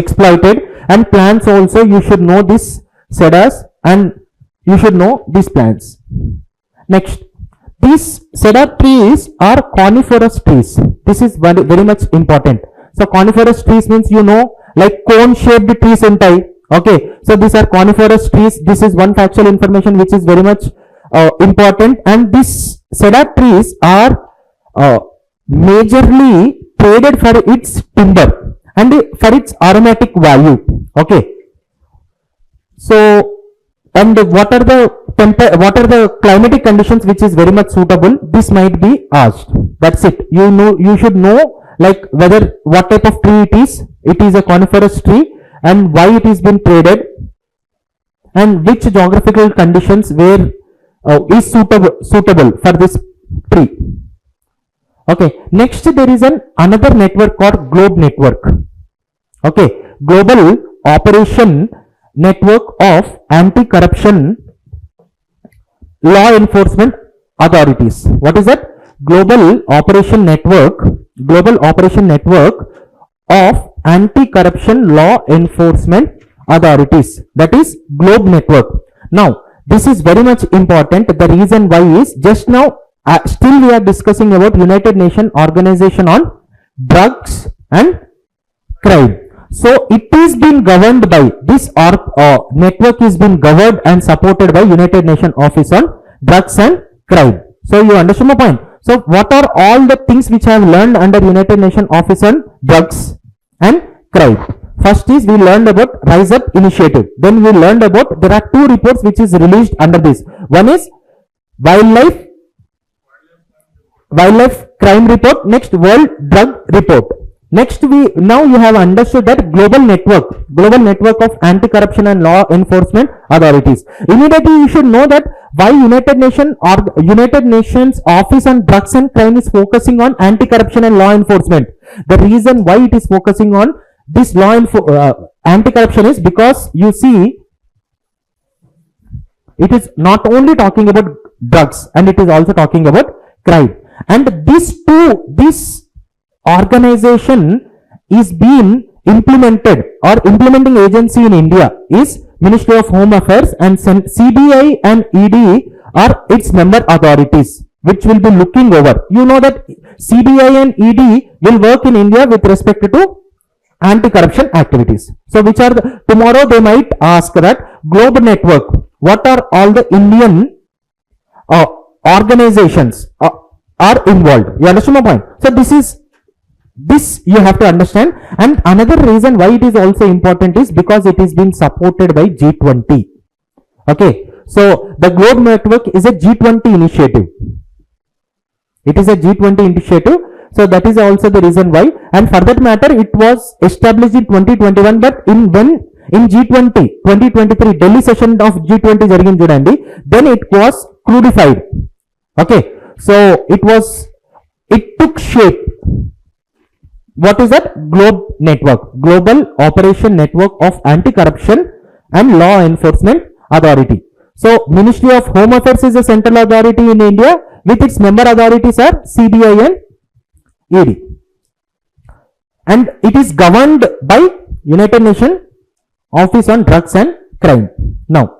exploited, and plants also you should know this cedars, and you should know these plants. Next, these cedar trees are coniferous trees. This is very, very much important. So coniferous trees means you know like cone shaped trees untai. Okay, so these are coniferous trees. This is one factual information which is very much important, and these cedar trees are majorly traded for its timber and for its aromatic value. Okay, so and what are the climatic conditions which is very much suitable? This might be asked. That's it. You know, you should know like whether what type of tree it is. It is a coniferous tree, and why it is been traded, and which geographical conditions where is suitable for this tree. Okay, next there is another network called Globe Network. Okay, Global Operation Network of Anti-Corruption Law Enforcement Authorities. What is that? Global Operation Network of Anti-Corruption Law Enforcement Authorities. That is Globe Network. Now, this is very much important. The reason why is just now still we are discussing about United Nations Organization on Drugs and Crime. So it is being governed by this network is being governed and supported by United Nations Office on Drugs and Crime. So you understand my point. So what are all the things which I have learned under United Nations Office on Drugs and Crime? First is we learned about Rise Up Initiative. Then we learned about there are two reports which is released under this. One is Wildlife Crime Report. Next, World Drug Report. Next, now you have understood that global network of anti-corruption and law enforcement authorities. Immediately you should know that why United Nations Office on Drugs and Crime is focusing on anti-corruption and law enforcement. The reason why it is focusing on this anti-corruption is because you see It is not only talking about drugs, and it is also talking about crime. And this organization is being implemented, or implementing agency in India is Ministry of Home Affairs, and CBI and ED are its member authorities, which will be looking over. You know that CBI and ED will work in India with respect to anti-corruption activities. So which are tomorrow they might ask that Globe Network, what are all the Indian organizations are involved? You understand my point? So this you have to understand. And another reason why it is also important is because it is being supported by G20. Okay, so the Globe Network is a G20 initiative. It is a G20 initiative. So that is also the reason why. And for that matter, it was established in 2021, but in G20 2023 Delhi session of G20 jarigin chudandi, then it was codified. Okay, so it took shape. What is that? Globe Network, Global Operation Network of Anti-Corruption and Law Enforcement Authority. So Ministry of Home Affairs is a central authority in India, with its member authorities are CBI and ED. And it is governed by United Nations Office on Drugs and Crime. Now,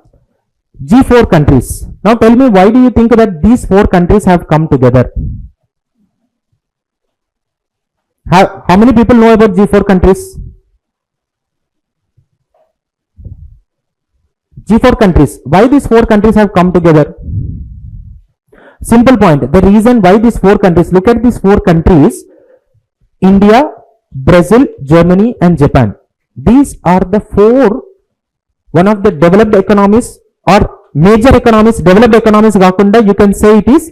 G4 countries. Now tell me, why do you think that these 4 countries have come together? How many people know about G4 countries? G4 countries. Why these 4 countries have come together? Simple point. The reason why these 4 countries, look at these 4 countries: India, Brazil, Germany and Japan. These are the 4, one of the developed economies or major economies. Developed economies gakunda, you can say it is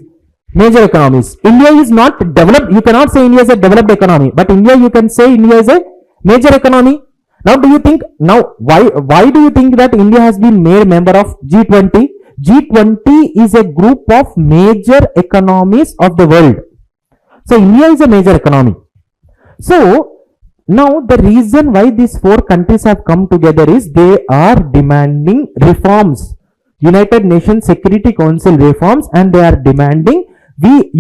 major economies. India is not developed. You cannot say India is a developed economy, but India, you can say India is a major economy. Now do you think, why do you think that India has been made member of G20? G20 is a group of major economies of the world. So India is a major economy. So now the reason why these 4 countries have come together is they are demanding reforms, United Nations Security Council reforms, and they are demanding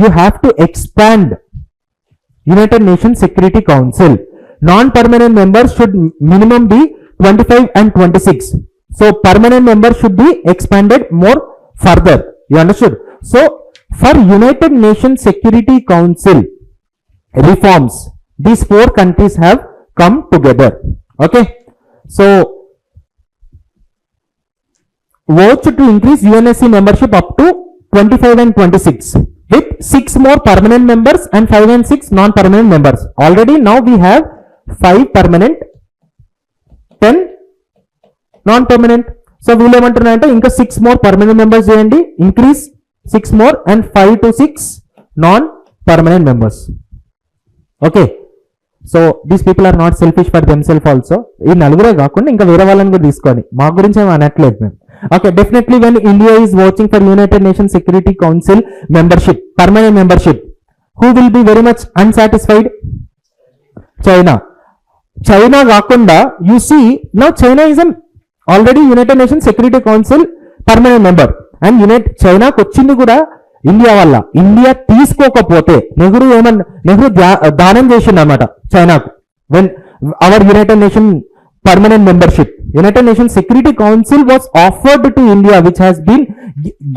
you have to expand United Nations Security Council. Non-permanent members should minimum be 25 and 26. So permanent members should be expanded more further. You understood? So for United Nations Security Council reforms, these 4 countries have come together. Okay. So vote to increase UNSC membership up to 25 and 26 with 6 more permanent members and 5 and 6 non-permanent members. Already now we have 5 permanent, 10 non-permanent. So వీళ్ళు ఏమంటున్నారంటే ఇంకా 6 more permanent members చేయండి, increase 6 more and 5 to 6 non-permanent members. Okay, so these people are not selfish for themselves also. ఈ నలుగురే కాకుండా ఇంకా వేరే వాళ్ళని కూడా తీసుకొని మా గురించి ఏమి అనట్లేదు మేము. Okay, definitely when India is voting for United Nations Security Council membership, permanent membership, who will be very much unsatisfied? China. China కాకుండా you see now China is an already United Nations Security Council permanent member, and Chinaకు వచ్చింది కూడా India వల్ల. India తీసుకోకపోతే నెహ్రూ దానం చేసిండు అనమాట చైనాకు. when our United Nations permanent membership, United Nations Security Council was offered to India, which has been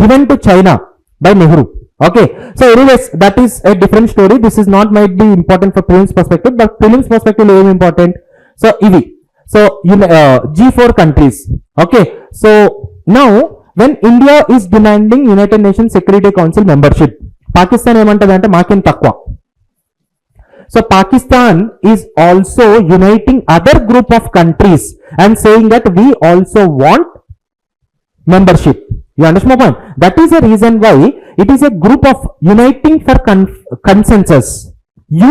given to China by Nehru. Okay, so anyways, that is a different story. This is not might be important for prelims perspective, but prelims perspective is important. So EV, so G4 countries. Okay, so now when India is demanding United Nations Security Council membership, Pakistan ఏమంటదంటే మాకేం తక్కువ. So Pakistan is also uniting other group of countries and saying that we also want membership. You understand my point? That is the reason why it is a group of uniting for consensus.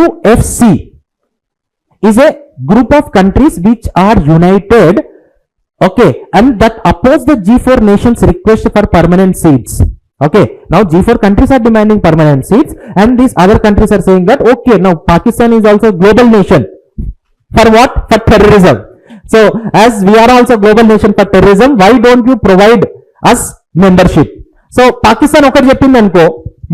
UFC is a group of countries which are united, okay, and that oppose the G4 nations request for permanent seats. Okay, now G4 countries are demanding permanent seats, and these other countries are saying that okay, now Pakistan is also a global nation. For what? For terrorism. So as we are also global nation for terrorism, why don't you provide us membership. So Pakistan ఒకటి చెప్పింది అనుకో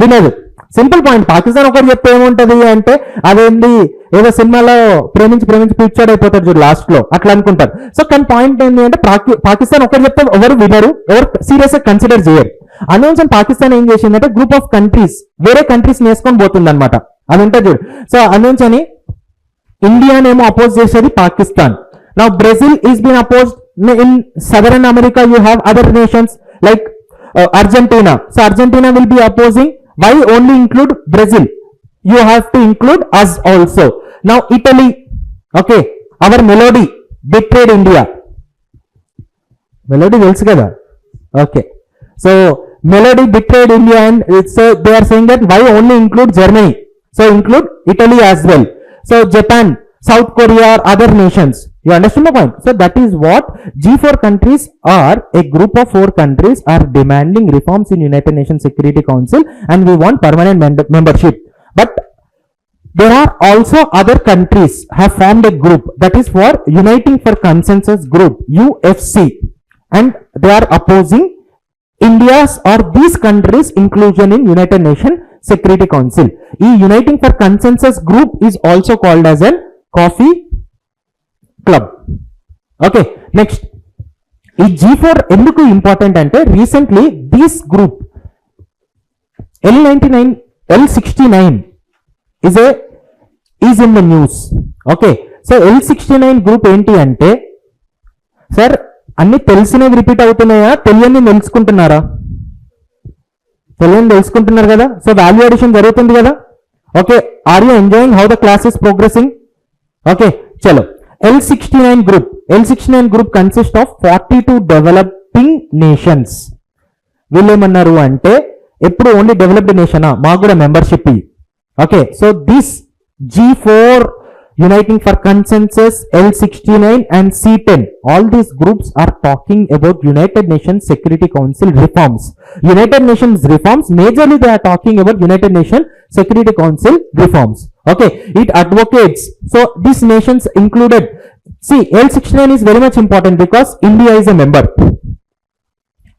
వినదు. Simple point, Pakistan ఒకటి చెప్తే ఏముంటది అంటే అదేంటి ఏదో సినిమాలో ప్రేమించి పిక్చర్ అయిపోతారు చూడు లాస్ట్ లో, అట్లా అనుకుంటారు. సో కానీ పాయింట్ ఏంటి అంటే పాకిస్తాన్ ఒకటి చెప్తే ఎవరు వినరు, ఎవరు సీరియస్ గా కన్సిడర్ చేయరు. అందువల్ల పాకిస్తాన్ ఏం చేసిందంటే గ్రూప్ ఆఫ్ కంట్రీస్ వేరే కంట్రీస్ నేసుకొని పోతుంది అనమాట. అది ఉంటుంది చూడు. సో అందువని ఇండియానేమో అపోజ్ చేసేది Pakistan. Now Brazil is been opposed in southern America. You have other nations like Argentina. So Argentina will be opposing. Why only include Brazil? You have to include us also. Now Italy, okay, our melody betrayed India. Melody tells kada, okay. So melody betrayed India, and so they are saying that why only include Germany? So include Italy as well. So Japan, South Korea, or other nations. You understand the point? So that is what G4 countries are. A group of 4 countries are demanding reforms in United Nations Security Council, and we want permanent membership. But there are also other countries have formed a group that is for Uniting for Consensus Group, UFC, and they are opposing India's or these countries inclusion in United Nations Security Council. Uniting for Consensus Group is also called as a coffee club. Okay, next, ఈ G4 ఎందుకు important అంటే recently this group L69 is in the news. Okay, so L69 group ఏంటి అంటే, sir అన్ని తెలిసినవి repeat అవుతున్నాయా, తెలియని తెలుసుకుంటున్నారా? తెలియని తెలుసుకుంటున్నారు కదా. సో వాల్యూ అడిషన్ జరుగుతుంది కదా. Okay, are you enjoying how the class is progressing? Okay, చలో. L69 group consists of 42 developing nations. వీళ్ళు ఏమన్నారు అంటే ఎప్పుడు ఓన్లీ డెవలప్డ్ నేషనా, మాకు కూడా membership. Okay, so this G4 Uniting for Consensus, L69 and C10, all these groups are talking about United Nations Security Council reforms. United Nations reforms, majorly they are talking about United Nations Security Council reforms. Okay, it advocates, so these nations included, see L69 is very much important because India is a member.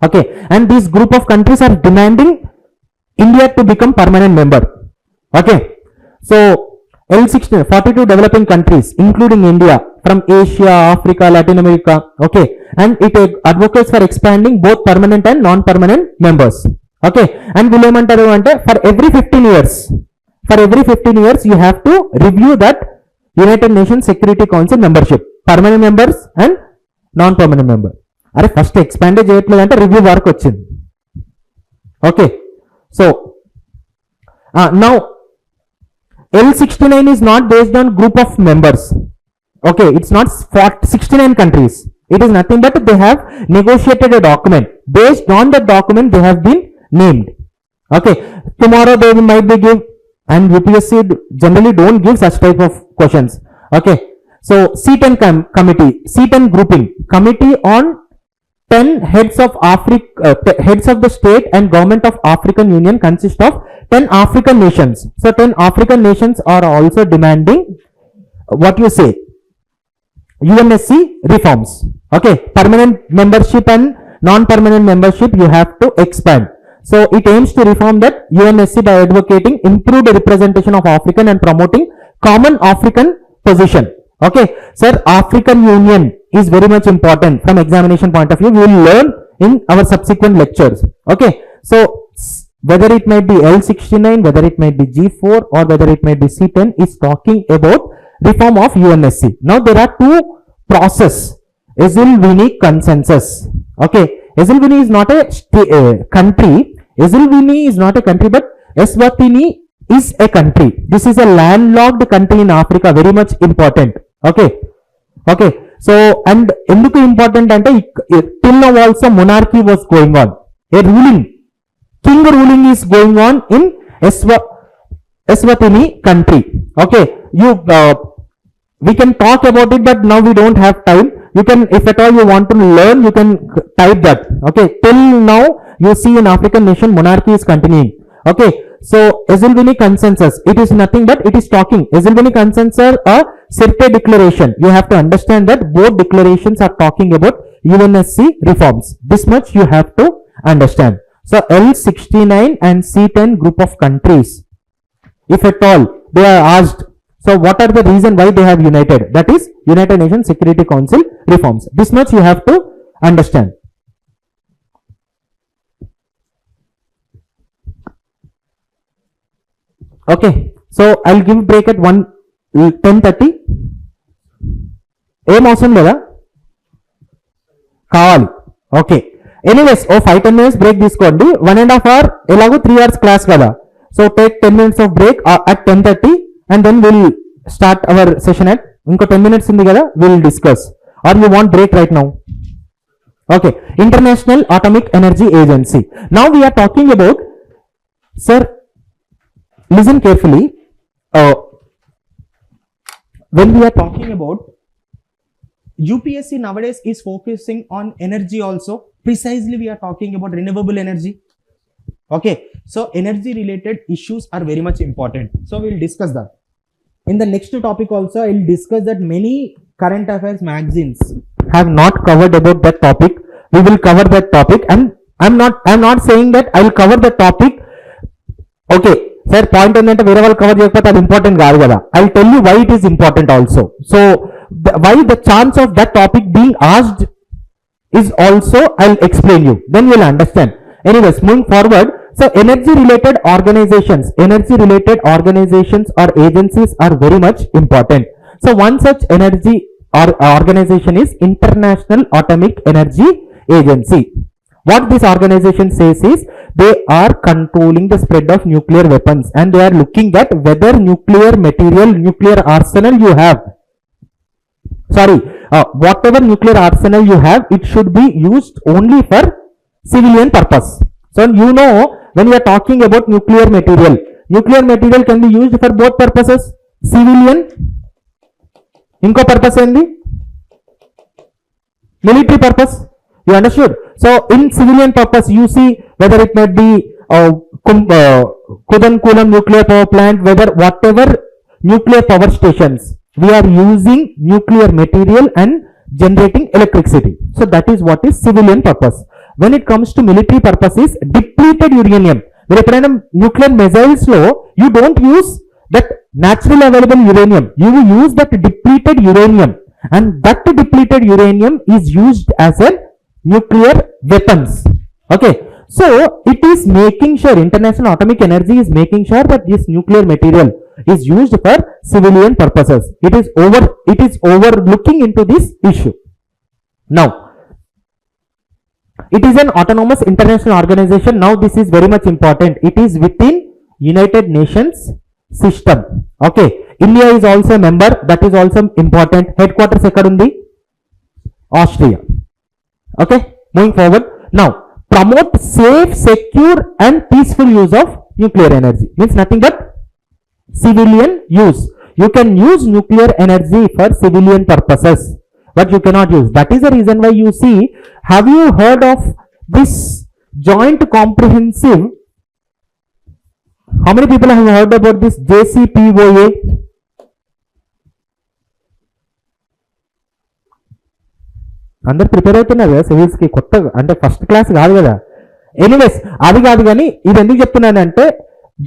Okay, and this group of countries are demanding India to become permanent member. Okay, so L16, 42 developing countries including India from Asia, Africa, Latin America. Okay, and it advocates for expanding both permanent and non-permanent members. Okay, and will emantaru ante for every 15 years you have to review that United Nations Security Council membership, permanent members and non-permanent member. Are first expand cheyatledu ante review వరకు వచ్చింది. Okay, so now L69 is not based on group of members. Okay, it's not 69 countries. It is nothing but they have negotiated a document. Based on the document they have been named. Okay, tomorrow they might be give, and UPSC generally don't give such type of questions. Okay, so C10 committee, C10 grouping, committee on 10 heads of heads of the state and government of African Union consist of 10 African nations. So 10 African nations are also demanding what you say UNSC reforms. Okay, permanent membership and non-permanent membership you have to expand. So it aims to reform that UNSC by advocating improved representation of African and promoting common African position. Okay, sir, African Union is very much important from examination point of view. We will learn in our subsequent lectures. Okay, so whether it might be L69, whether it might be G4 or whether it might be C10 is talking about reform of UNSC. Now there are two process. Eswatini consensus. Okay, Eswatini is not a country. Eswatini is not a country, but Eswatini is a country. This is a landlocked country in Africa, very much important. Okay, okay. So and enduku important ante till now also monarchy was going on. A ruling king ruling is going on in Eswatini country. Okay, you we can talk about it, but now we don't have time. You can, if at all you want to learn, you can type that. Okay, till now you see in African nation monarchy is continuing. Okay, so Eswatini consensus, it is nothing but it is talking. Eswatini consensus a Sirte declaration. You have to understand that both declarations are talking about UNSC reforms. This much you have to understand. So L69 and C10 group of countries, if at all they are asked, so what are the reason why they have united? That is United Nations Security Council reforms. This much you have to understand. Okay, so I'll give break at 10:30. ఏం అవసరం లేదా కావాలి okay anyways ఓ 5-10 minutes break తీసుకోండి 1.5 hour ఎలాగో 3 hours class కదా so take 10 minutes of break at 10:30 and then will start our session at ఇంకో 10 minutes ఉంది కదా will discuss are you want break right now okay international atomic energy agency now we're talking about sir listen carefully when we are talking about UPSC nowadays is focusing on energy also. Precisely we are talking about renewable energy. Okay, so energy related issues are very much important. So we will discuss that. In the next topic also I will discuss that many current affairs magazines have not covered about that topic. We will cover that topic and I'm not saying that I will cover the topic. Okay, sir point ఏంటంటే వేరే వాళ్ళు cover చేయకపోతే అది important కాదు కదా I will tell you why it is important also so why the chance of that topic being asked is also I'll explain you then you'll understand. Anyways, moving forward, so energy related organizations or agencies are very much important. So one such energy or organization is International Atomic Energy Agency. What this organization says is they are controlling the spread of nuclear weapons and they are looking at whether nuclear material, nuclear arsenal you have, whatever nuclear arsenal you have, it should be used only for civilian purpose. So you know when we are talking about nuclear material can be used for both purposes, civilian inko purpose endi military purpose, you understood. So in civilian purpose you see whether it might be Kudankulam nuclear power plant, whether whatever nuclear power stations we are using nuclear material and generating electricity. So that is what is civilian purpose. When it comes to military purposes, depleted uranium. When you nuclear missiles lo, you don't use that naturally available uranium. You use that depleted uranium, and that depleted uranium is used as a nuclear weapons. Okay. So it is making sure, International Atomic Energy is making sure that this nuclear material is used for civilian purposes. It is overlooking into this issue. Now, it is an autonomous international organization. Now this is very much important. It is within United Nations system. Okay, India is also a member. That is also important. Headquarters ekkadundi? Austria. Okay, moving forward. Now, promote safe, secure and peaceful use of nuclear energy. Means nothing but civilian use. You can use nuclear energy for civilian purposes, but you cannot use. That is the reason why you see, have you heard of this joint comprehensive? How many people have heard about this JCPOA? అందరు prepare అవుతున్నారు కదా civils కి కొత్తగా అంటే first class కాదు కదా anyways అది కాదు కానీ ఇది ఎందుకు చెప్తున్నానంటే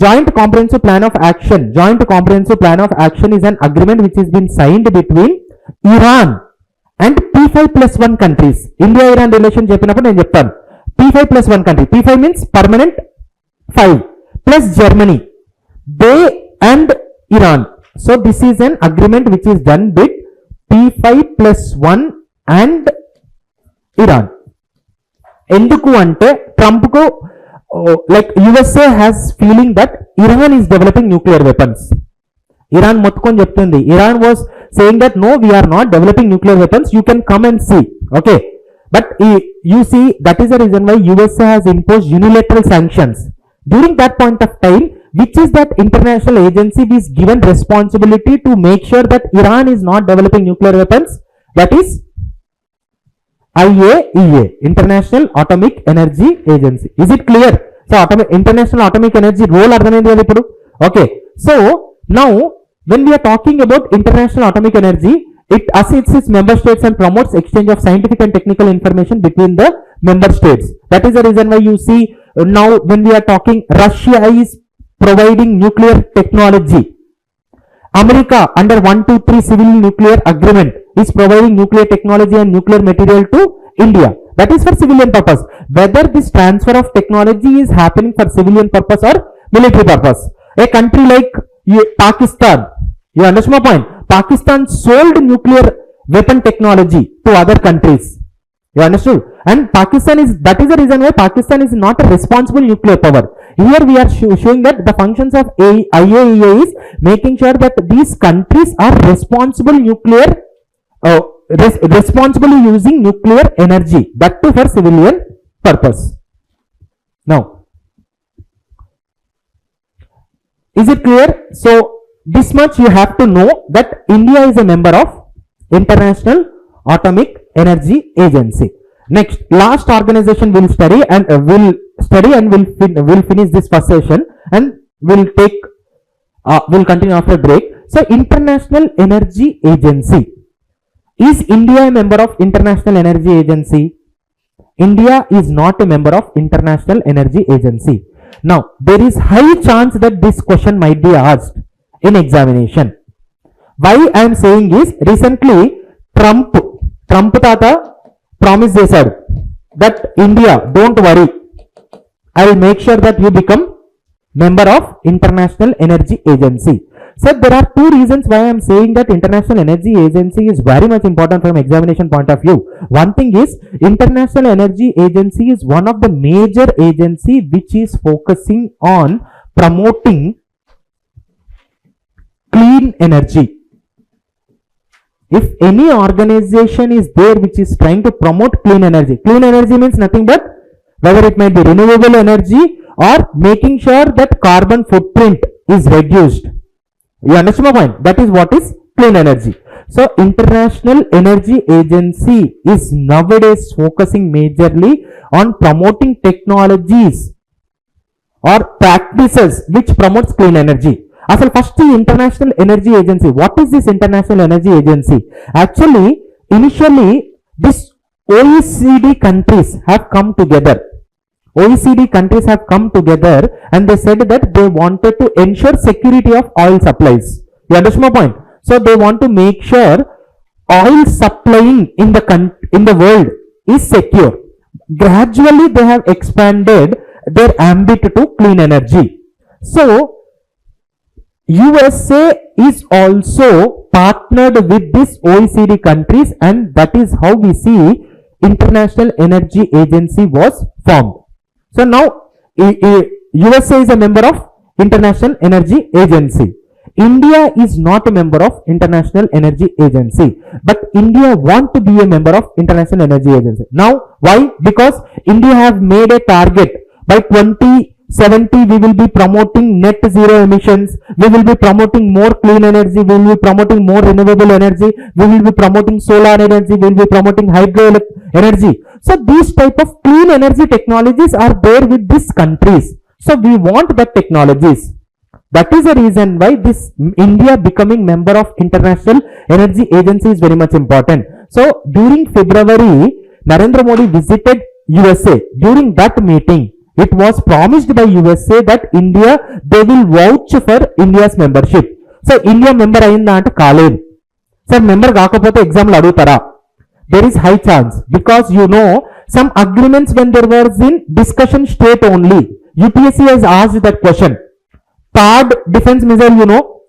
Joint Comprehensive Plan of Action. Joint Comprehensive Plan of Action is an agreement which has been signed between Iran and P5+1 countries. India-Iran relation చెప్పినప్పుడు నేను చెప్తాను. P5+1 country. P5 means permanent 5 plus Germany. They and Iran. So this is an agreement which is done with P5+1 and Iran. ఎందుకు అంటే Trump కు like USA has feeling that Iran is developing nuclear weapons. Iran మొత్తుకొని చెప్తుంది. Iran was saying that no, we are not developing nuclear weapons. You can come and see. Okay, but you see that is the reason why USA has imposed unilateral sanctions. During that point of time, which is that international agency is given responsibility to make sure that Iran is not developing nuclear weapons. That is IAEA, International Atomic Energy Agency. Is it clear? So International Atomic Energy role అర్థమైంది కదా ఇప్పుడు. Okay, so now when we are talking about International Atomic Energy, It assists its member states and promotes exchange of scientific and technical information between the member states. That is the reason why you see now when we are talking, Russia is providing nuclear technology. America under 123 civil nuclear agreement is providing nuclear technology and nuclear material to India. That is for civilian purpose. Whether this transfer of technology is happening for civilian purpose or military purpose. A country like Pakistan, you understand my point? Pakistan sold nuclear weapon technology to other countries. You understood? And Pakistan is, that is the reason why Pakistan is not a responsible nuclear power. Here we are showing that the functions of IAEA is making sure that these countries are responsible nuclear, responsibly using nuclear energy, that too for civilian purpose. Now, is it clear? So, this much you have to know that India is a member of International Atomic Energy Agency. Next, last organization we'll study and we'll finish this first session and we'll continue after break. So, International Energy Agency. Is India a member of International Energy Agency? India is not a member of International Energy Agency. Now, there is high chance that this question might be asked in examination. Why I am saying is, recently Trump tata promise చేశాడు that India, don't worry, I will make sure that you become member of International Energy Agency. So there are two reasons why I am saying that International Energy Agency is very much important from examination point of view. One thing is, International Energy Agency is one of the major agency which is focusing on promoting clean energy. If any organization is there which is trying to promote clean energy means nothing but whether it might be renewable energy or making sure that carbon footprint is reduced. You understand my point? That is what is clean energy. So, International Energy Agency is nowadays focusing majorly on promoting technologies or practices which promotes clean energy. Asal first International Energy Agency. What is this International Energy Agency? Actually, initially this OECD countries have come together. OECD countries have come together and they said that they wanted to ensure security of oil supplies. You understand my point? So they want to make sure oil supplying in the world is secure. Gradually they have expanded their ambit to clean energy. So USA is also partnered with this OECD countries, and that is how we see International Energy Agency was formed. So now USA is a member of International Energy Agency. India is not a member of International Energy Agency, but India want to be a member of International Energy Agency. Now why? Because India have made a target by 2070 we will be promoting net zero emissions, we will be promoting more clean energy, we will be promoting more renewable energy, we will be promoting solar energy, we will be promoting hydro energy. So these type of clean energy technologies are there with these countries. So we want that technologies. That is the reason why this India becoming member of International Energy Agency is very much important. So during February, Narendra Modi visited USA. During that meeting, it was promised by USA that India, they will vouch for India's membership. So India member ayinda ante kaledu. Sir, member kaakapote exam lo adugutara. There is high chance, because you know some agreements when there was in discussion state only. UPSC has asked that question. THAAD defense missile, you know,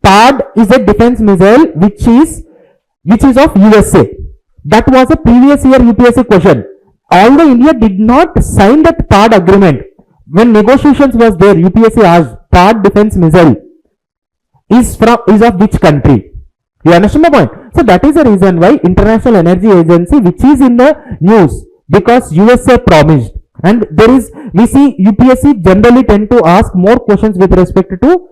THAAD is a defense missile which is of USA. That was a previous year UPSC question. Although India did not sign that THAAD agreement, when negotiations was there, UPSC asked THAAD defense missile is of which country? You understand my point? So that is the reason why International Energy Agency, which is in the news, because USA promised. And there is, we see UPSC generally tend to ask more questions with respect to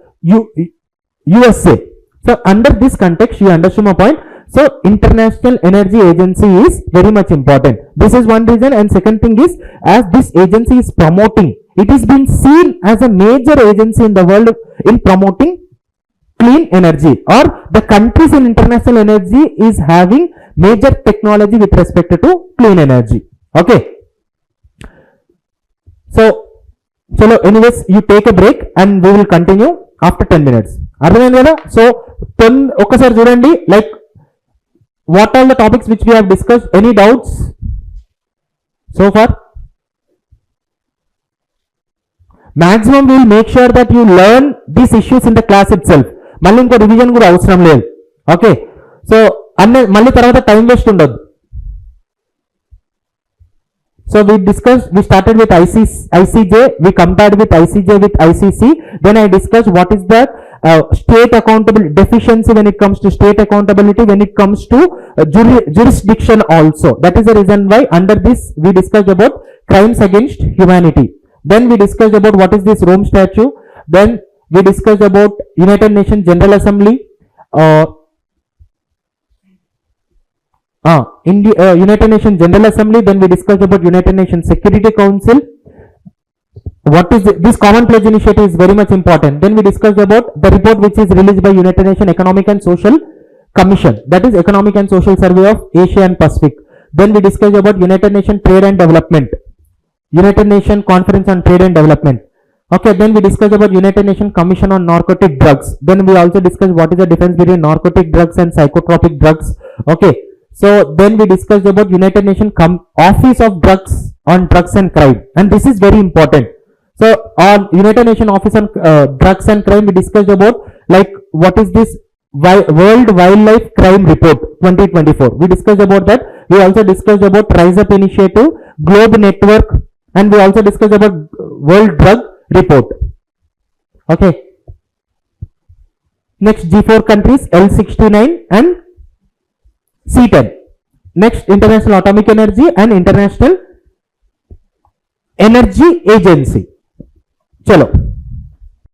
USA. So under this context, you understand my point. So International Energy Agency is very much important. This is one reason. And second thing is, as this agency is promoting, it is been seen as a major agency in the world in promoting clean energy, or the countries in international energy is having major technology with respect to clean energy. Okay, so chalo, anyways, you take a break and we will continue after 10 minutes. అర్థమైంది కదా? So ఒక్కసారి చూడండి, like what are the topics which we have discuss. Any doubts so far? Maximum we will make sure that you learn these issues in the class itself. మళ్ళీ ఇంకో revision కూడా అవసరం లేదు. Okay, so మళ్ళీ తర్వాత time waste ఉండదు. So we started with ICJ, we compared with ICJ with ICC, then I discussed what is the state accountability deficiency when it comes to state accountability, when it comes to jurisdiction also. That is the reason why under this we discussed about crimes against humanity. Then we discussed about what is this Rome Statute. Then we discussed about United Nations General Assembly, United Nations General Assembly. Then we discussed about United Nations Security Council. What is this common pledge initiative is very much important. Then we discussed about the report which is released by United Nations Economic and Social Commission, that is Economic and Social Survey of Asia and Pacific. Then we discussed about United Nations Trade and Development, United Nations Conference on Trade and Development. Okay, then we discussed about United Nations Commission on Narcotic Drugs. Then we also discussed what is the difference between narcotic drugs and psychotropic drugs. Okay, so then we discussed about United Nations Office of Drugs on Drugs and Crime, and this is very important. So on United Nations Office on Drugs and Crime, we discussed about like what is this World Wildlife Crime Report 2024. We discussed about that. We also discussed about Rise Up Initiative, Globe Network, and we also discussed about World Drug Report. Okay, next G4 countries, L69 and C10. Next, International Atomic Energy and International Energy Agency. Chalo.